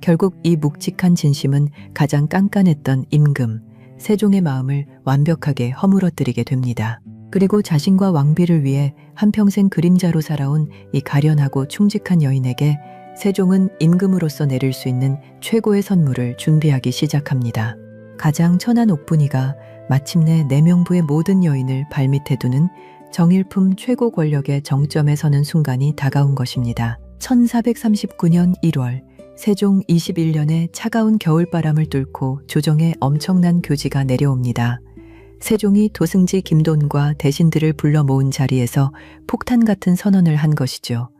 결국 이 묵직한 진심은 가장 깐깐했던 임금, 세종의 마음을 완벽하게 허물어뜨리게 됩니다. 그리고 자신과 왕비를 위해 한평생 그림자로 살아온 이 가련하고 충직한 여인에게 세종은 임금으로서 내릴 수 있는 최고의 선물을 준비하기 시작합니다. 가장 천한 옥분이가 마침내 내명부의 모든 여인을 발밑에 두는 정일품 최고 권력의 정점에 서는 순간이 다가온 것입니다. 1439년 1월 세종 21년에 차가운 겨울바람을 뚫고 조정에 엄청난 교지가 내려옵니다. 세종이 도승지 김돈과 대신들을 불러 모은 자리에서 폭탄 같은 선언을 한 것이죠.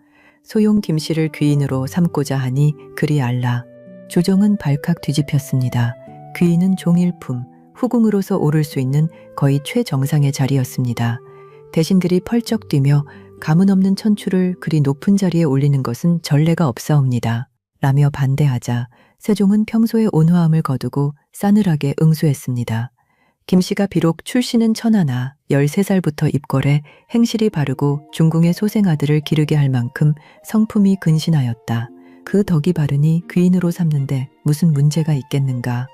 소용 김씨를 귀인으로 삼고자 하니 그리 알라. 조정은 발칵 뒤집혔습니다. 귀인은 종일품, 후궁으로서 오를 수 있는 거의 최정상의 자리였습니다. 대신들이 펄쩍 뛰며 가문 없는 천추를 그리 높은 자리에 올리는 것은 전례가 없사옵니다. 라며 반대하자 세종은 평소의 온화함을 거두고 싸늘하게 응수했습니다. 김씨가 비록 출신은 천하나 13살부터 입궐해 행실이 바르고 중궁의 소생아들을 기르게 할 만큼 성품이 근신하였다. 그 덕이 바르니 귀인으로 삼는데 무슨 문제가 있겠는가.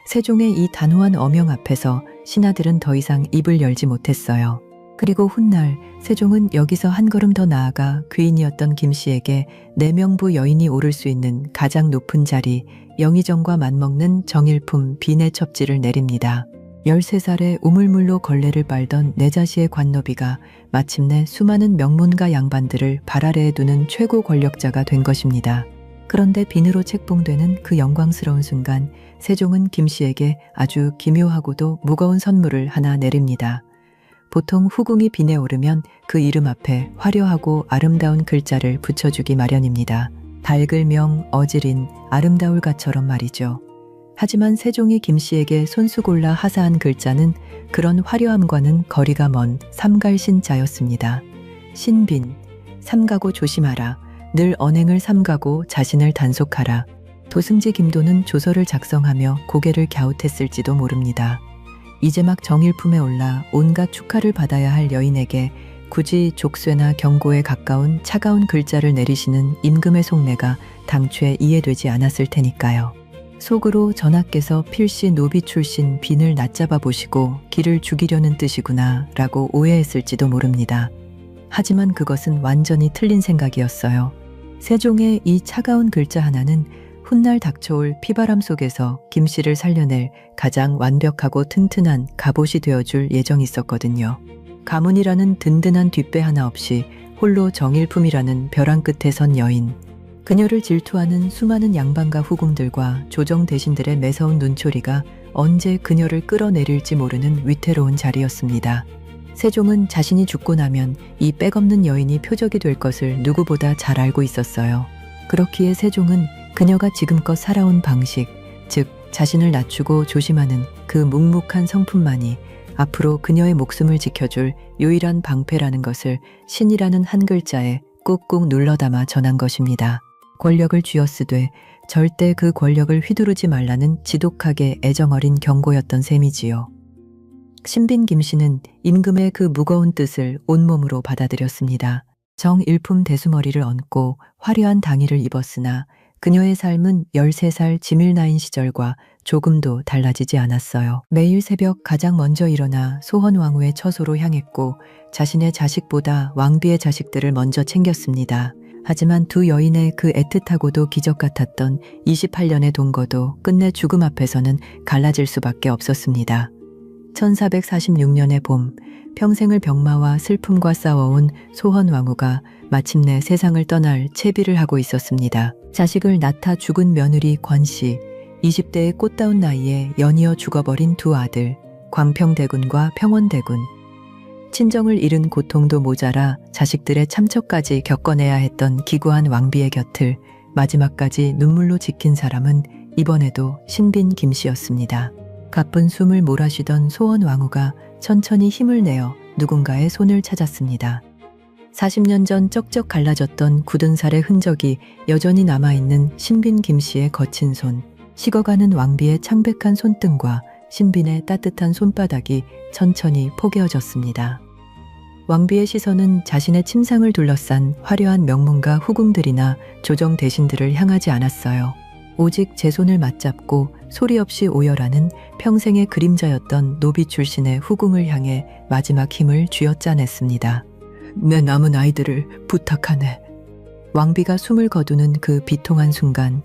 세종의 이 단호한 어명 앞에서 신하들은 더 이상 입을 열지 못했어요. 그리고 훗날 세종은 여기서 한 걸음 더 나아가 귀인이었던 김씨에게 내명부 여인이 오를 수 있는 가장 높은 자리 영의정과 맞먹는 정일품 비내 첩지를 내립니다. 13살에 우물물로 걸레를 빨던 내자시의 관노비가 마침내 수많은 명문가 양반들을 발 아래에 두는 최고 권력자가 된 것입니다. 그런데 비느로 책봉되는 그 영광스러운 순간 세종은 김씨에게 아주 기묘하고도 무거운 선물을 하나 내립니다. 보통 후궁이 빈에 오르면 그 이름 앞에 화려하고 아름다운 글자를 붙여주기 마련입니다. 달글명, 어지린, 아름다울가처럼 말이죠. 하지만 세종이 김씨에게 손수 골라 하사한 글자는 그런 화려함과는 거리가 먼 삼갈신자였습니다. 신빈, 삼가고 조심하라. 늘 언행을 삼가고 자신을 단속하라. 도승지 김도는 조서를 작성하며 고개를 갸웃했을지도 모릅니다. 이제 막 정일품에 올라 온갖 축하를 받아야 할 여인에게 굳이 족쇄나 경고에 가까운 차가운 글자를 내리시는 임금의 속내가 당최 이해되지 않았을 테니까요. 속으로 전하께서 필시 노비 출신 빈을 낮잡아 보시고 기를 죽이려는 뜻이구나 라고 오해했을지도 모릅니다. 하지만 그것은 완전히 틀린 생각이었어요. 세종의 이 차가운 글자 하나는 훗날 닥쳐올 피바람 속에서 김씨를 살려낼 가장 완벽하고 튼튼한 갑옷이 되어줄 예정이 있었거든요. 가문이라는 든든한 뒷배 하나 없이 홀로 정일품이라는 벼랑 끝에 선 여인. 그녀를 질투하는 수많은 양반과 후궁들과 조정 대신들의 매서운 눈초리가 언제 그녀를 끌어내릴지 모르는 위태로운 자리였습니다. 세종은 자신이 죽고 나면 이 백없는 여인이 표적이 될 것을 누구보다 잘 알고 있었어요. 그렇기에 세종은 그녀가 지금껏 살아온 방식, 즉 자신을 낮추고 조심하는 그 묵묵한 성품만이 앞으로 그녀의 목숨을 지켜줄 유일한 방패라는 것을 신이라는 한 글자에 꾹꾹 눌러담아 전한 것입니다. 권력을 쥐어쓰되 절대 그 권력을 휘두르지 말라는 지독하게 애정어린 경고였던 셈이지요. 신빈 김씨는 임금의 그 무거운 뜻을 온몸으로 받아들였습니다. 정일품 대수머리를 얹고 화려한 당의를 입었으나 그녀의 삶은 13살 지밀나인 시절과 조금도 달라지지 않았어요. 매일 새벽 가장 먼저 일어나 소헌왕후의 처소로 향했고 자신의 자식보다 왕비의 자식들을 먼저 챙겼습니다. 하지만 두 여인의 그 애틋하고도 기적 같았던 28년의 동거도 끝내 죽음 앞에서는 갈라질 수밖에 없었습니다. 1446년의 봄, 평생을 병마와 슬픔과 싸워온 소헌왕후가 마침내 세상을 떠날 채비를 하고 있었습니다. 자식을 낳다 죽은 며느리 권씨, 20대의 꽃다운 나이에 연이어 죽어버린 두 아들, 광평대군과 평원대군. 친정을 잃은 고통도 모자라 자식들의 참처까지 겪어내야 했던 기구한 왕비의 곁을 마지막까지 눈물로 지킨 사람은 이번에도 신빈 김씨였습니다. 가쁜 숨을 몰아쉬던 소헌왕후가 천천히 힘을 내어 누군가의 손을 찾았습니다. 40년 전 쩍쩍 갈라졌던 굳은 살의 흔적이 여전히 남아있는 신빈 김씨의 거친 손, 식어가는 왕비의 창백한 손등과 신빈의 따뜻한 손바닥이 천천히 포개어졌습니다. 왕비의 시선은 자신의 침상을 둘러싼 화려한 명문가 후궁들이나 조정 대신들을 향하지 않았어요. 오직 제 손을 맞잡고 소리 없이 오열하는 평생의 그림자였던 노비 출신의 후궁을 향해 마지막 힘을 쥐어짜냈습니다. 내 남은 아이들을 부탁하네. 왕비가 숨을 거두는 그 비통한 순간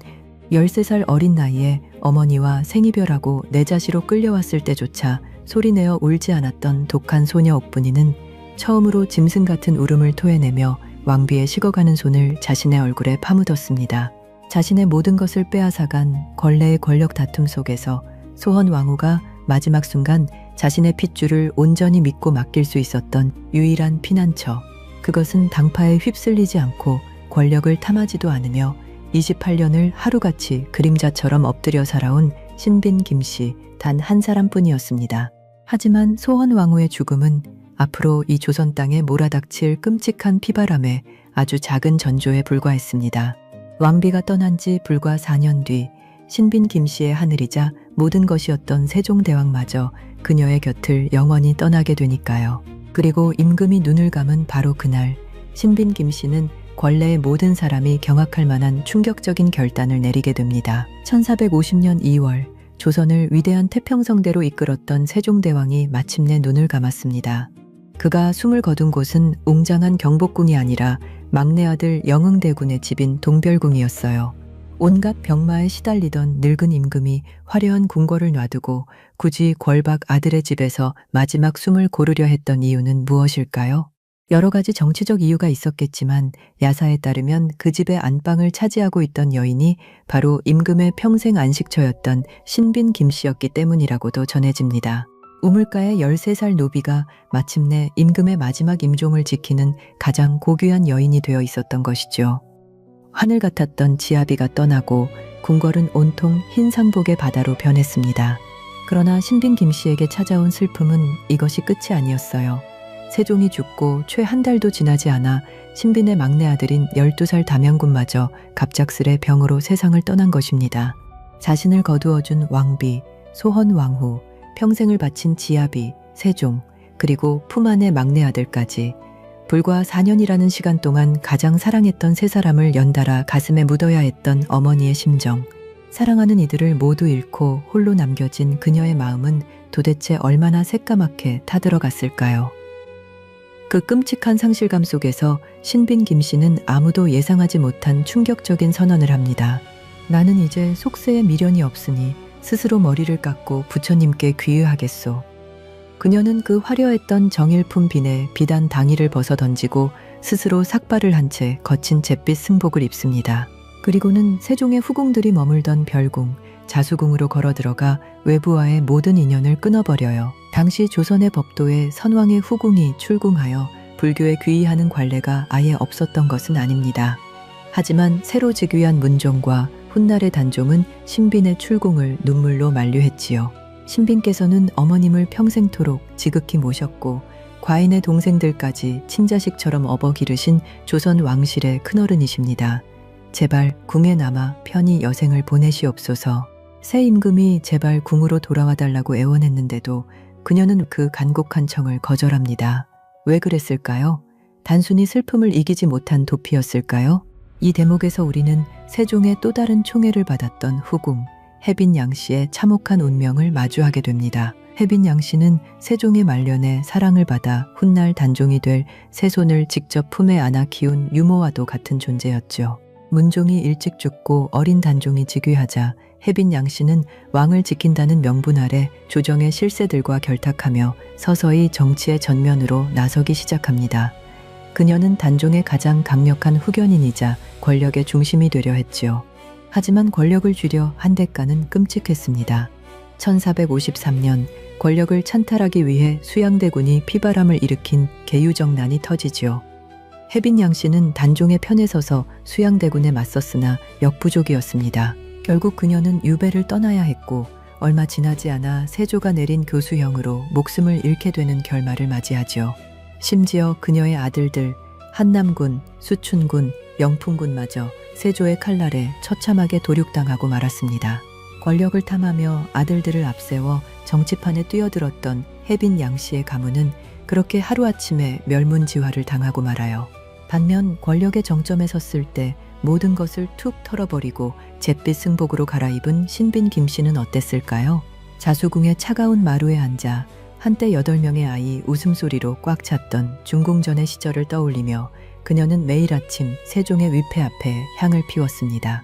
13살 어린 나이에 어머니와 생이별하고 내자시로 끌려왔을 때조차 소리내어 울지 않았던 독한 소녀 옥분이는 처음으로 짐승 같은 울음을 토해내며 왕비의 식어가는 손을 자신의 얼굴에 파묻었습니다. 자신의 모든 것을 빼앗아간 권례의 권력 다툼 속에서 소헌왕후가 마지막 순간 자신의 핏줄을 온전히 믿고 맡길 수 있었던 유일한 피난처. 그것은 당파에 휩쓸리지 않고 권력을 탐하지도 않으며 28년을 하루같이 그림자처럼 엎드려 살아온 신빈 김씨 단 한 사람뿐이었습니다. 하지만 소헌왕후의 죽음은 앞으로 이 조선 땅에 몰아닥칠 끔찍한 피바람에 아주 작은 전조에 불과했습니다. 왕비가 떠난 지 불과 4년 뒤 신빈 김씨의 하늘이자 모든 것이었던 세종대왕마저 그녀의 곁을 영원히 떠나게 되니까요. 그리고 임금이 눈을 감은 바로 그날 신빈 김씨는 권례의 모든 사람이 경악할 만한 충격적인 결단을 내리게 됩니다. 1450년 2월 조선을 위대한 태평성대로 이끌었던 세종대왕이 마침내 눈을 감았습니다. 그가 숨을 거둔 곳은 웅장한 경복궁이 아니라 막내 아들 영흥대군의 집인 동별궁이었어요. 온갖 병마에 시달리던 늙은 임금이 화려한 궁궐을 놔두고 굳이 궐박 아들의 집에서 마지막 숨을 고르려 했던 이유는 무엇일까요? 여러 가지 정치적 이유가 있었겠지만 야사에 따르면 그 집의 안방을 차지하고 있던 여인이 바로 임금의 평생 안식처였던 신빈 김씨였기 때문이라고도 전해집니다. 우물가의 13살 노비가 마침내 임금의 마지막 임종을 지키는 가장 고귀한 여인이 되어 있었던 것이죠. 하늘 같았던 지아비가 떠나고 궁궐은 온통 흰 상복의 바다로 변했습니다. 그러나 신빈 김씨에게 찾아온 슬픔은 이것이 끝이 아니었어요. 세종이 죽고 채 한 달도 지나지 않아 신빈의 막내 아들인 12살 담양군마저 갑작스레 병으로 세상을 떠난 것입니다. 자신을 거두어준 왕비, 소헌왕후, 평생을 바친 지아비, 세종, 그리고 품 안의 막내 아들까지 불과 4년이라는 시간 동안 가장 사랑했던 세 사람을 연달아 가슴에 묻어야 했던 어머니의 심정. 사랑하는 이들을 모두 잃고 홀로 남겨진 그녀의 마음은 도대체 얼마나 새까맣게 타들어갔을까요? 그 끔찍한 상실감 속에서 신빈 김씨는 아무도 예상하지 못한 충격적인 선언을 합니다. 나는 이제 속세에 미련이 없으니 스스로 머리를 깎고 부처님께 귀의하겠소. 그녀는 그 화려했던 정일품 빈에 비단 당의를 벗어 던지고 스스로 삭발을 한 채 거친 잿빛 승복을 입습니다. 그리고는 세종의 후궁들이 머물던 별궁, 자수궁으로 걸어 들어가 외부와의 모든 인연을 끊어버려요. 당시 조선의 법도에 선왕의 후궁이 출궁하여 불교에 귀의하는 관례가 아예 없었던 것은 아닙니다. 하지만 새로 즉위한 문종과 훗날의 단종은 신빈의 출궁을 눈물로 만류했지요. 신빈께서는 어머님을 평생토록 지극히 모셨고 과인의 동생들까지 친자식처럼 업어 기르신 조선 왕실의 큰어른이십니다. 제발 궁에 남아 편히 여생을 보내시옵소서. 새 임금이 제발 궁으로 돌아와 달라고 애원했는데도 그녀는 그 간곡한 청을 거절합니다. 왜 그랬을까요? 단순히 슬픔을 이기지 못한 도피였을까요? 이 대목에서 우리는 세종의 또 다른 총애를 받았던 후궁, 혜빈 양씨의 참혹한 운명을 마주하게 됩니다. 혜빈 양씨는 세종의 말년에 사랑을 받아 훗날 단종이 될 세손을 직접 품에 안아 키운 유모와도 같은 존재였죠. 문종이 일찍 죽고 어린 단종이 즉위하자 혜빈 양씨는 왕을 지킨다는 명분 아래 조정의 실세들과 결탁하며 서서히 정치의 전면으로 나서기 시작합니다. 그녀는 단종의 가장 강력한 후견인이자 권력의 중심이 되려 했지요. 하지만 권력을 쥐려 한 대가는 끔찍했습니다. 1453년 권력을 찬탈하기 위해 수양대군이 피바람을 일으킨 계유정난이 터지지요. 혜빈 양씨는 단종의 편에 서서 수양대군에 맞섰으나 역부족이었습니다. 결국 그녀는 유배를 떠나야 했고 얼마 지나지 않아 세조가 내린 교수형으로 목숨을 잃게 되는 결말을 맞이하지요. 심지어 그녀의 아들들 한남군, 수춘군, 영풍군마저 세조의 칼날에 처참하게 도륙당하고 말았습니다. 권력을 탐하며 아들들을 앞세워 정치판에 뛰어들었던 혜빈 양씨의 가문은 그렇게 하루아침에 멸문지화를 당하고 말아요. 반면 권력의 정점에 섰을 때 모든 것을 툭 털어버리고 잿빛 승복으로 갈아입은 신빈 김씨는 어땠을까요? 자수궁의 차가운 마루에 앉아 한때 8명의 아이 웃음소리로 꽉 찼던 중궁전의 시절을 떠올리며 그녀는 매일 아침 세종의 위패 앞에 향을 피웠습니다.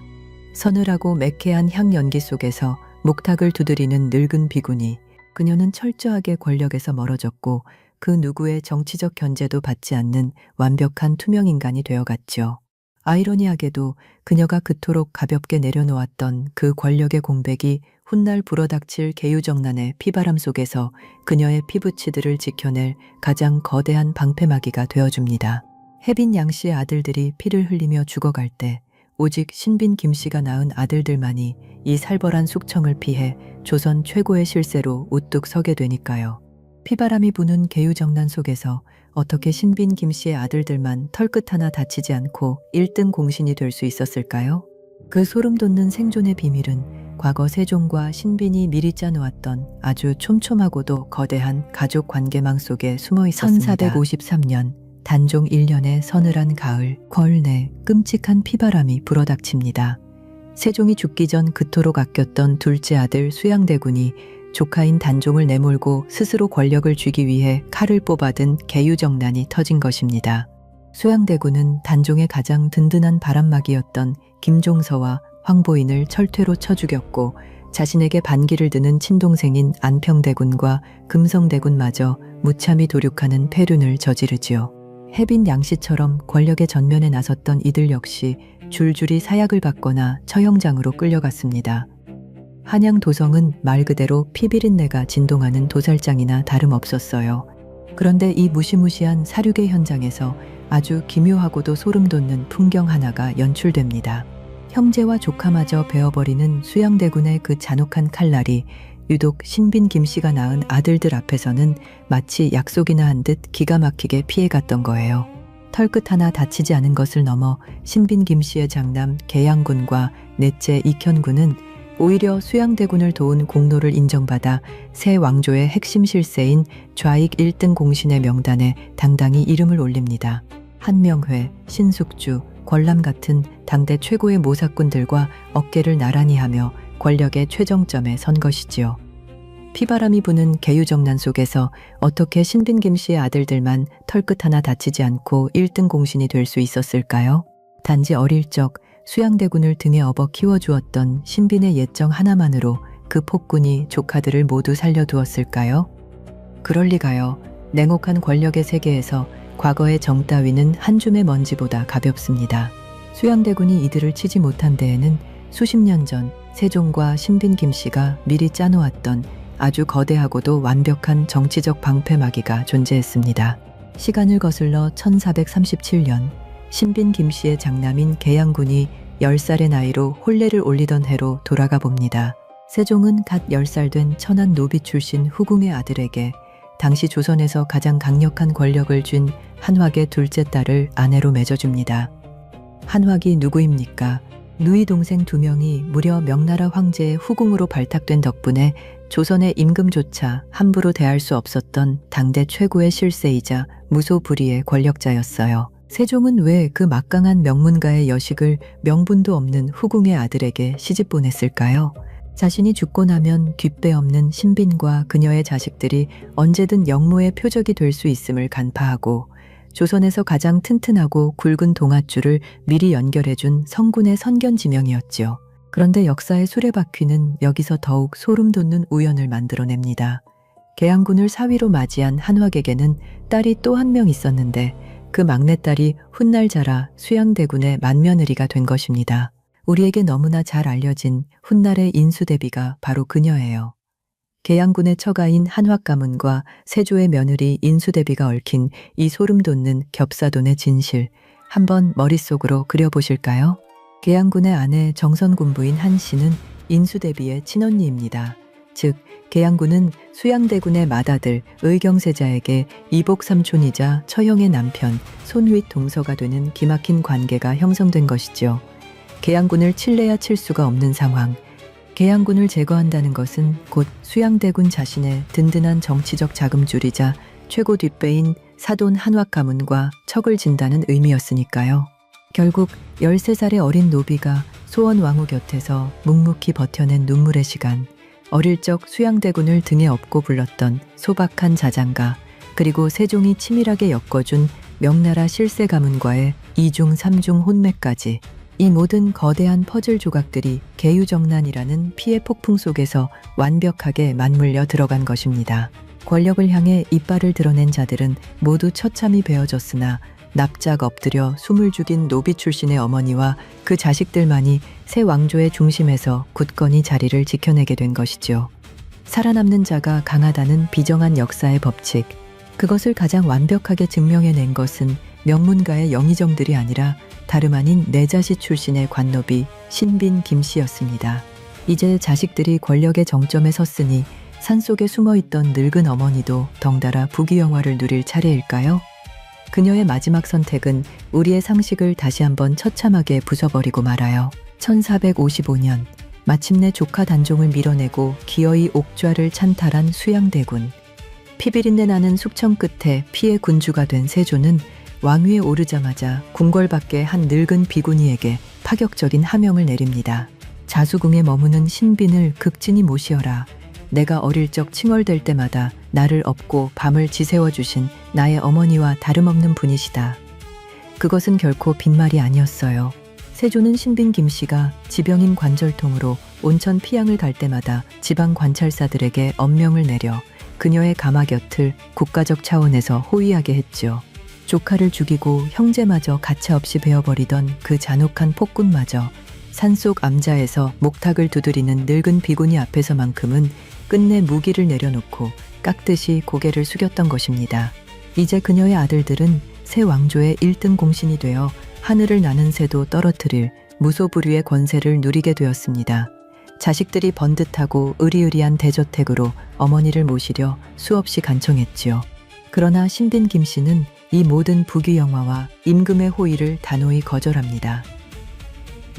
서늘하고 매캐한 향 연기 속에서 목탁을 두드리는 늙은 비구니, 그녀는 철저하게 권력에서 멀어졌고 그 누구의 정치적 견제도 받지 않는 완벽한 투명인간이 되어갔죠. 아이러니하게도 그녀가 그토록 가볍게 내려놓았던 그 권력의 공백이 훗날 불어닥칠 계유정난의 피바람 속에서 그녀의 피부치들을 지켜낼 가장 거대한 방패막이가 되어줍니다. 혜빈 양씨의 아들들이 피를 흘리며 죽어갈 때 오직 신빈 김씨가 낳은 아들들만이 이 살벌한 숙청을 피해 조선 최고의 실세로 우뚝 서게 되니까요. 피바람이 부는 계유정난 속에서 어떻게 신빈 김씨의 아들들만 털끝 하나 다치지 않고 1등 공신이 될 수 있었을까요? 그 소름 돋는 생존의 비밀은 과거 세종과 신빈이 미리 짜놓았던 아주 촘촘하고도 거대한 가족 관계망 속에 숨어 있었습니다. 1453년 단종 1년의 서늘한 가을, 궐 내 끔찍한 피바람이 불어닥칩니다. 세종이 죽기 전 그토록 아꼈던 둘째 아들 수양대군이 조카인 단종을 내몰고 스스로 권력을 쥐기 위해 칼을 뽑아든 계유정난이 터진 것입니다. 수양대군은 단종의 가장 든든한 바람막이였던 김종서와 황보인을 철퇴로 쳐 죽였고 자신에게 반기를 드는 친동생인 안평대군과 금성대군마저 무참히 도륙하는 패륜을 저지르지요. 해빈 양씨처럼 권력의 전면에 나섰던 이들 역시 줄줄이 사약을 받거나 처형장으로 끌려갔습니다. 한양 도성은 말 그대로 피비린내가 진동하는 도살장이나 다름없었어요. 그런데 이 무시무시한 사륙의 현장에서 아주 기묘하고도 소름 돋는 풍경 하나가 연출됩니다. 형제와 조카마저 베어버리는 수양대군의 그 잔혹한 칼날이 유독 신빈 김씨가 낳은 아들들 앞에서는 마치 약속이나 한 듯 기가 막히게 피해갔던 거예요. 털끝 하나 다치지 않은 것을 넘어 신빈 김씨의 장남 계양군과 넷째 익현군은 오히려 수양대군을 도운 공로를 인정받아 새 왕조의 핵심 실세인 좌익 1등 공신의 명단에 당당히 이름을 올립니다. 한명회, 신숙주, 권람 같은 당대 최고의 모사꾼들과 어깨를 나란히 하며 권력의 최정점에 선 것이지요. 피바람이 부는 계유정난 속에서 어떻게 신빈 김씨의 아들들만 털끝 하나 다치지 않고 1등 공신이 될 수 있었을까요? 단지 어릴 적 수양대군을 등에 업어 키워주었던 신빈의 예정 하나만으로 그 폭군이 조카들을 모두 살려두었을까요? 그럴 리가요. 냉혹한 권력의 세계에서 과거의 정 따위는 한 줌의 먼지보다 가볍습니다. 수양대군이 이들을 치지 못한 데에는 수십 년 전 세종과 신빈 김씨가 미리 짜놓았던 아주 거대하고도 완벽한 정치적 방패막이가 존재했습니다. 시간을 거슬러 1437년 신빈 김씨의 장남인 계양군이 10살의 나이로 혼례를 올리던 해로 돌아가 봅니다. 세종은 갓 10살 된 천한 노비 출신 후궁의 아들에게 당시 조선에서 가장 강력한 권력을 쥔 한확의 둘째 딸을 아내로 맺어줍니다. 한확이 누구입니까? 누이 동생 2명이 무려 명나라 황제의 후궁으로 발탁된 덕분에 조선의 임금조차 함부로 대할 수 없었던 당대 최고의 실세이자 무소불위의 권력자였어요. 세종은 왜 그 막강한 명문가의 여식을 명분도 없는 후궁의 아들에게 시집 보냈을까요? 자신이 죽고 나면 뒷배 없는 신빈과 그녀의 자식들이 언제든 영모의 표적이 될 수 있음을 간파하고 조선에서 가장 튼튼하고 굵은 동아줄을 미리 연결해준 성군의 선견지명이었지요. 그런데 역사의 수레바퀴는 여기서 더욱 소름 돋는 우연을 만들어냅니다. 계양군을 사위로 맞이한 한확에게는 딸이 또 한 명 있었는데 그 막내딸이 훗날 자라 수양대군의 맏며느리가 된 것입니다. 우리에게 너무나 잘 알려진 훗날의 인수대비가 바로 그녀예요. 계양군의 처가인 한확 가문과 세조의 며느리 인수대비가 얽힌 이 소름 돋는 겹사돈의 진실, 한번 머릿속으로 그려보실까요? 계양군의 아내 정선군부인 한씨는 인수대비의 친언니입니다. 즉 계양군은 수양대군의 맏아들 의경세자에게 이복 삼촌이자 처형의 남편 손윗 동서가 되는 기막힌 관계가 형성된 것이죠. 계양군을 칠래야 칠 수가 없는 상황. 계양군을 제거한다는 것은 곧 수양대군 자신의 든든한 정치적 자금줄이자 최고 뒷배인 사돈 한확 가문과 척을 진다는 의미였으니까요. 결국 13살의 어린 노비가 소원 왕후 곁에서 묵묵히 버텨낸 눈물의 시간, 어릴 적 수양대군을 등에 업고 불렀던 소박한 자장가, 그리고 세종이 치밀하게 엮어준 명나라 실세 가문과의 2중 3중 혼매까지, 이 모든 거대한 퍼즐 조각들이 계유정난이라는 피해 폭풍 속에서 완벽하게 맞물려 들어간 것입니다. 권력을 향해 이빨을 드러낸 자들은 모두 처참히 베어졌으나 납작 엎드려 숨을 죽인 노비 출신의 어머니와 그 자식들만이 새 왕조의 중심에서 굳건히 자리를 지켜내게 된 것이죠. 살아남는 자가 강하다는 비정한 역사의 법칙, 그것을 가장 완벽하게 증명해낸 것은 명문가의 영의정들이 아니라 다름 아닌 내자시 출신의 관노비 신빈 김씨였습니다. 이제 자식들이 권력의 정점에 섰으니 산속에 숨어있던 늙은 어머니도 덩달아 부귀영화를 누릴 차례일까요? 그녀의 마지막 선택은 우리의 상식을 다시 한번 처참하게 부숴버리고 말아요. 1455년 마침내 조카 단종을 밀어내고 기어이 옥좌를 찬탈한 수양대군. 피비린내 나는 숙청 끝에 피해 군주가 된 세조는 왕위에 오르자마자 궁궐 밖의 한 늙은 비구니에게 파격적인 하명을 내립니다. 자수궁에 머무는 신빈을 극진히 모시어라. 내가 어릴 적 칭얼댈 때마다 나를 업고 밤을 지새워 주신 나의 어머니와 다름없는 분이시다. 그것은 결코 빈말이 아니었어요. 세조는 신빈 김씨가 지병인 관절통으로 온천 피양을 갈 때마다 지방 관찰사들에게 엄명을 내려 그녀의 가마 곁을 국가적 차원에서 호위하게 했죠. 조카를 죽이고 형제마저 가차없이 베어버리던 그 잔혹한 폭군마저 산속 암자에서 목탁을 두드리는 늙은 비구니 앞에서만큼은 끝내 무기를 내려놓고 깍듯이 고개를 숙였던 것입니다. 이제 그녀의 아들들은 새 왕조의 1등 공신이 되어 하늘을 나는 새도 떨어뜨릴 무소불위의 권세를 누리게 되었습니다. 자식들이 번듯하고 의리의리한 대저택으로 어머니를 모시려 수없이 간청했지요. 그러나 신빈 김씨는 이 모든 부귀영화와 임금의 호의를 단호히 거절합니다.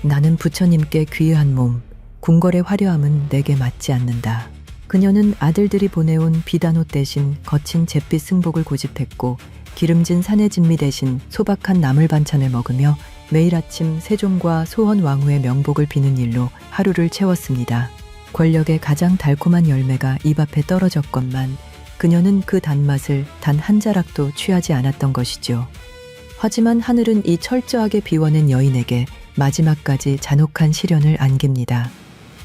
나는 부처님께 귀의한 몸, 궁궐의 화려함은 내게 맞지 않는다. 그녀는 아들들이 보내온 비단옷 대신 거친 잿빛 승복을 고집했고 기름진 산의 진미 대신 소박한 나물 반찬을 먹으며 매일 아침 세종과 소헌 왕후의 명복을 비는 일로 하루를 채웠습니다. 권력의 가장 달콤한 열매가 입 앞에 떨어졌건만 그녀는 그 단맛을 단 한 자락도 취하지 않았던 것이죠. 하지만 하늘은 이 철저하게 비워낸 여인에게 마지막까지 잔혹한 시련을 안깁니다.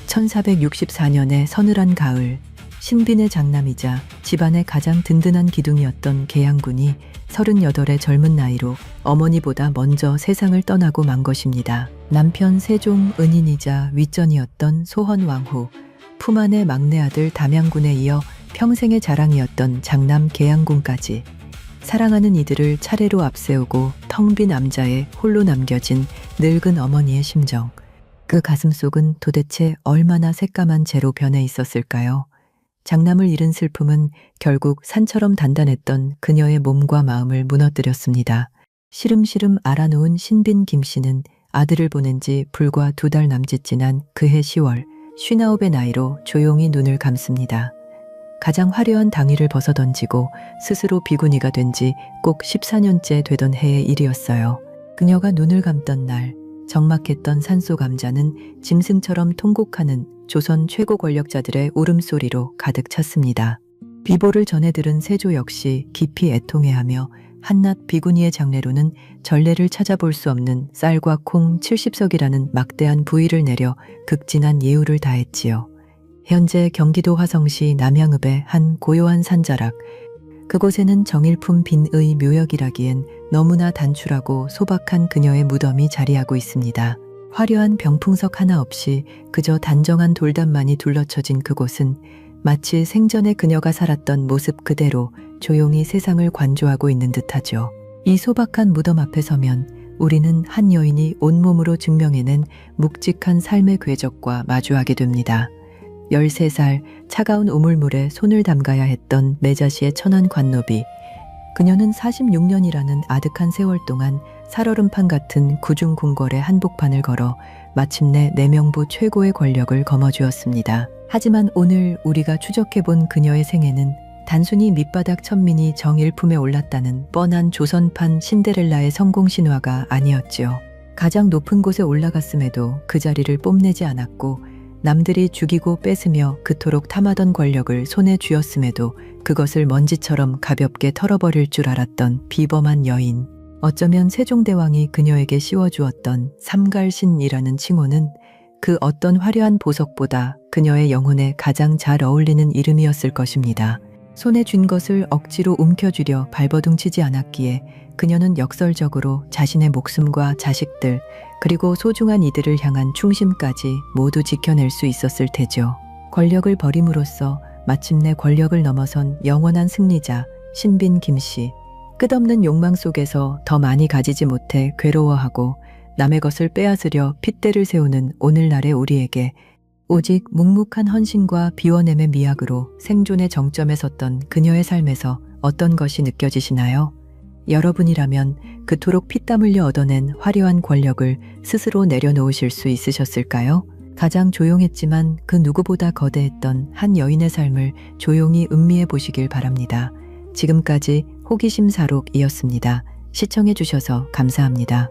1464년의 서늘한 가을, 신빈의 장남이자 집안의 가장 든든한 기둥이었던 계양군이 38의 젊은 나이로 어머니보다 먼저 세상을 떠나고 만 것입니다. 남편 세종 은인이자 윗전이었던 소헌 왕후, 품 안의 막내 아들 담양군에 이어 평생의 자랑이었던 장남 계양군까지 사랑하는 이들을 차례로 앞세우고 텅 빈 암자에 홀로 남겨진 늙은 어머니의 심정. 그 가슴속은 도대체 얼마나 새까만 재로 변해 있었을까요? 장남을 잃은 슬픔은 결국 산처럼 단단했던 그녀의 몸과 마음을 무너뜨렸습니다. 시름시름 알아놓은 신빈 김씨는 아들을 보낸 지 불과 2달 남짓 지난 그해 10월 59의 나이로 조용히 눈을 감습니다. 가장 화려한 당위를 벗어던지고 스스로 비구니가 된 지 꼭 14년째 되던 해의 일이었어요. 그녀가 눈을 감던 날 적막했던 산속 암자는 짐승처럼 통곡하는 조선 최고 권력자들의 울음소리로 가득 찼습니다. 비보를 전해 들은 세조 역시 깊이 애통해하며 한낱 비구니의 장례로는 전례를 찾아볼 수 없는 쌀과 콩 70석이라는 막대한 부의를 내려 극진한 예우를 다했지요. 현재 경기도 화성시 남양읍의 한 고요한 산자락, 그곳에는 정일품 빈의 묘역이라기엔 너무나 단출하고 소박한 그녀의 무덤이 자리하고 있습니다. 화려한 병풍석 하나 없이 그저 단정한 돌담만이 둘러쳐진 그곳은 마치 생전에 그녀가 살았던 모습 그대로 조용히 세상을 관조하고 있는 듯하죠. 이 소박한 무덤 앞에 서면 우리는 한 여인이 온몸으로 증명해낸 묵직한 삶의 궤적과 마주하게 됩니다. 13살 차가운 우물물에 손을 담가야 했던 매자시의 천안 관노비. 그녀는 46년이라는 아득한 세월 동안 살얼음판 같은 구중 궁궐의 한복판을 걸어 마침내 내명부 최고의 권력을 거머쥐었습니다. 하지만 오늘 우리가 추적해본 그녀의 생애는 단순히 밑바닥 천민이 정일품에 올랐다는 뻔한 조선판 신데렐라의 성공 신화가 아니었지요. 가장 높은 곳에 올라갔음에도 그 자리를 뽐내지 않았고 남들이 죽이고 뺏으며 그토록 탐하던 권력을 손에 쥐었음에도 그것을 먼지처럼 가볍게 털어버릴 줄 알았던 비범한 여인. 어쩌면 세종대왕이 그녀에게 씌워주었던 삼갈신이라는 칭호는 그 어떤 화려한 보석보다 그녀의 영혼에 가장 잘 어울리는 이름이었을 것입니다. 손에 쥔 것을 억지로 움켜쥐려 발버둥치지 않았기에 그녀는 역설적으로 자신의 목숨과 자식들 그리고 소중한 이들을 향한 충심까지 모두 지켜낼 수 있었을 테죠. 권력을 버림으로써 마침내 권력을 넘어선 영원한 승리자 신빈 김씨. 끝없는 욕망 속에서 더 많이 가지지 못해 괴로워하고 남의 것을 빼앗으려 핏대를 세우는 오늘날의 우리에게 오직 묵묵한 헌신과 비워냄의 미학으로 생존의 정점에 섰던 그녀의 삶에서 어떤 것이 느껴지시나요? 여러분이라면 그토록 피땀 흘려 얻어낸 화려한 권력을 스스로 내려놓으실 수 있으셨을까요? 가장 조용했지만 그 누구보다 거대했던 한 여인의 삶을 조용히 음미해 보시길 바랍니다. 지금까지 호기심 사록이었습니다. 시청해 주셔서 감사합니다.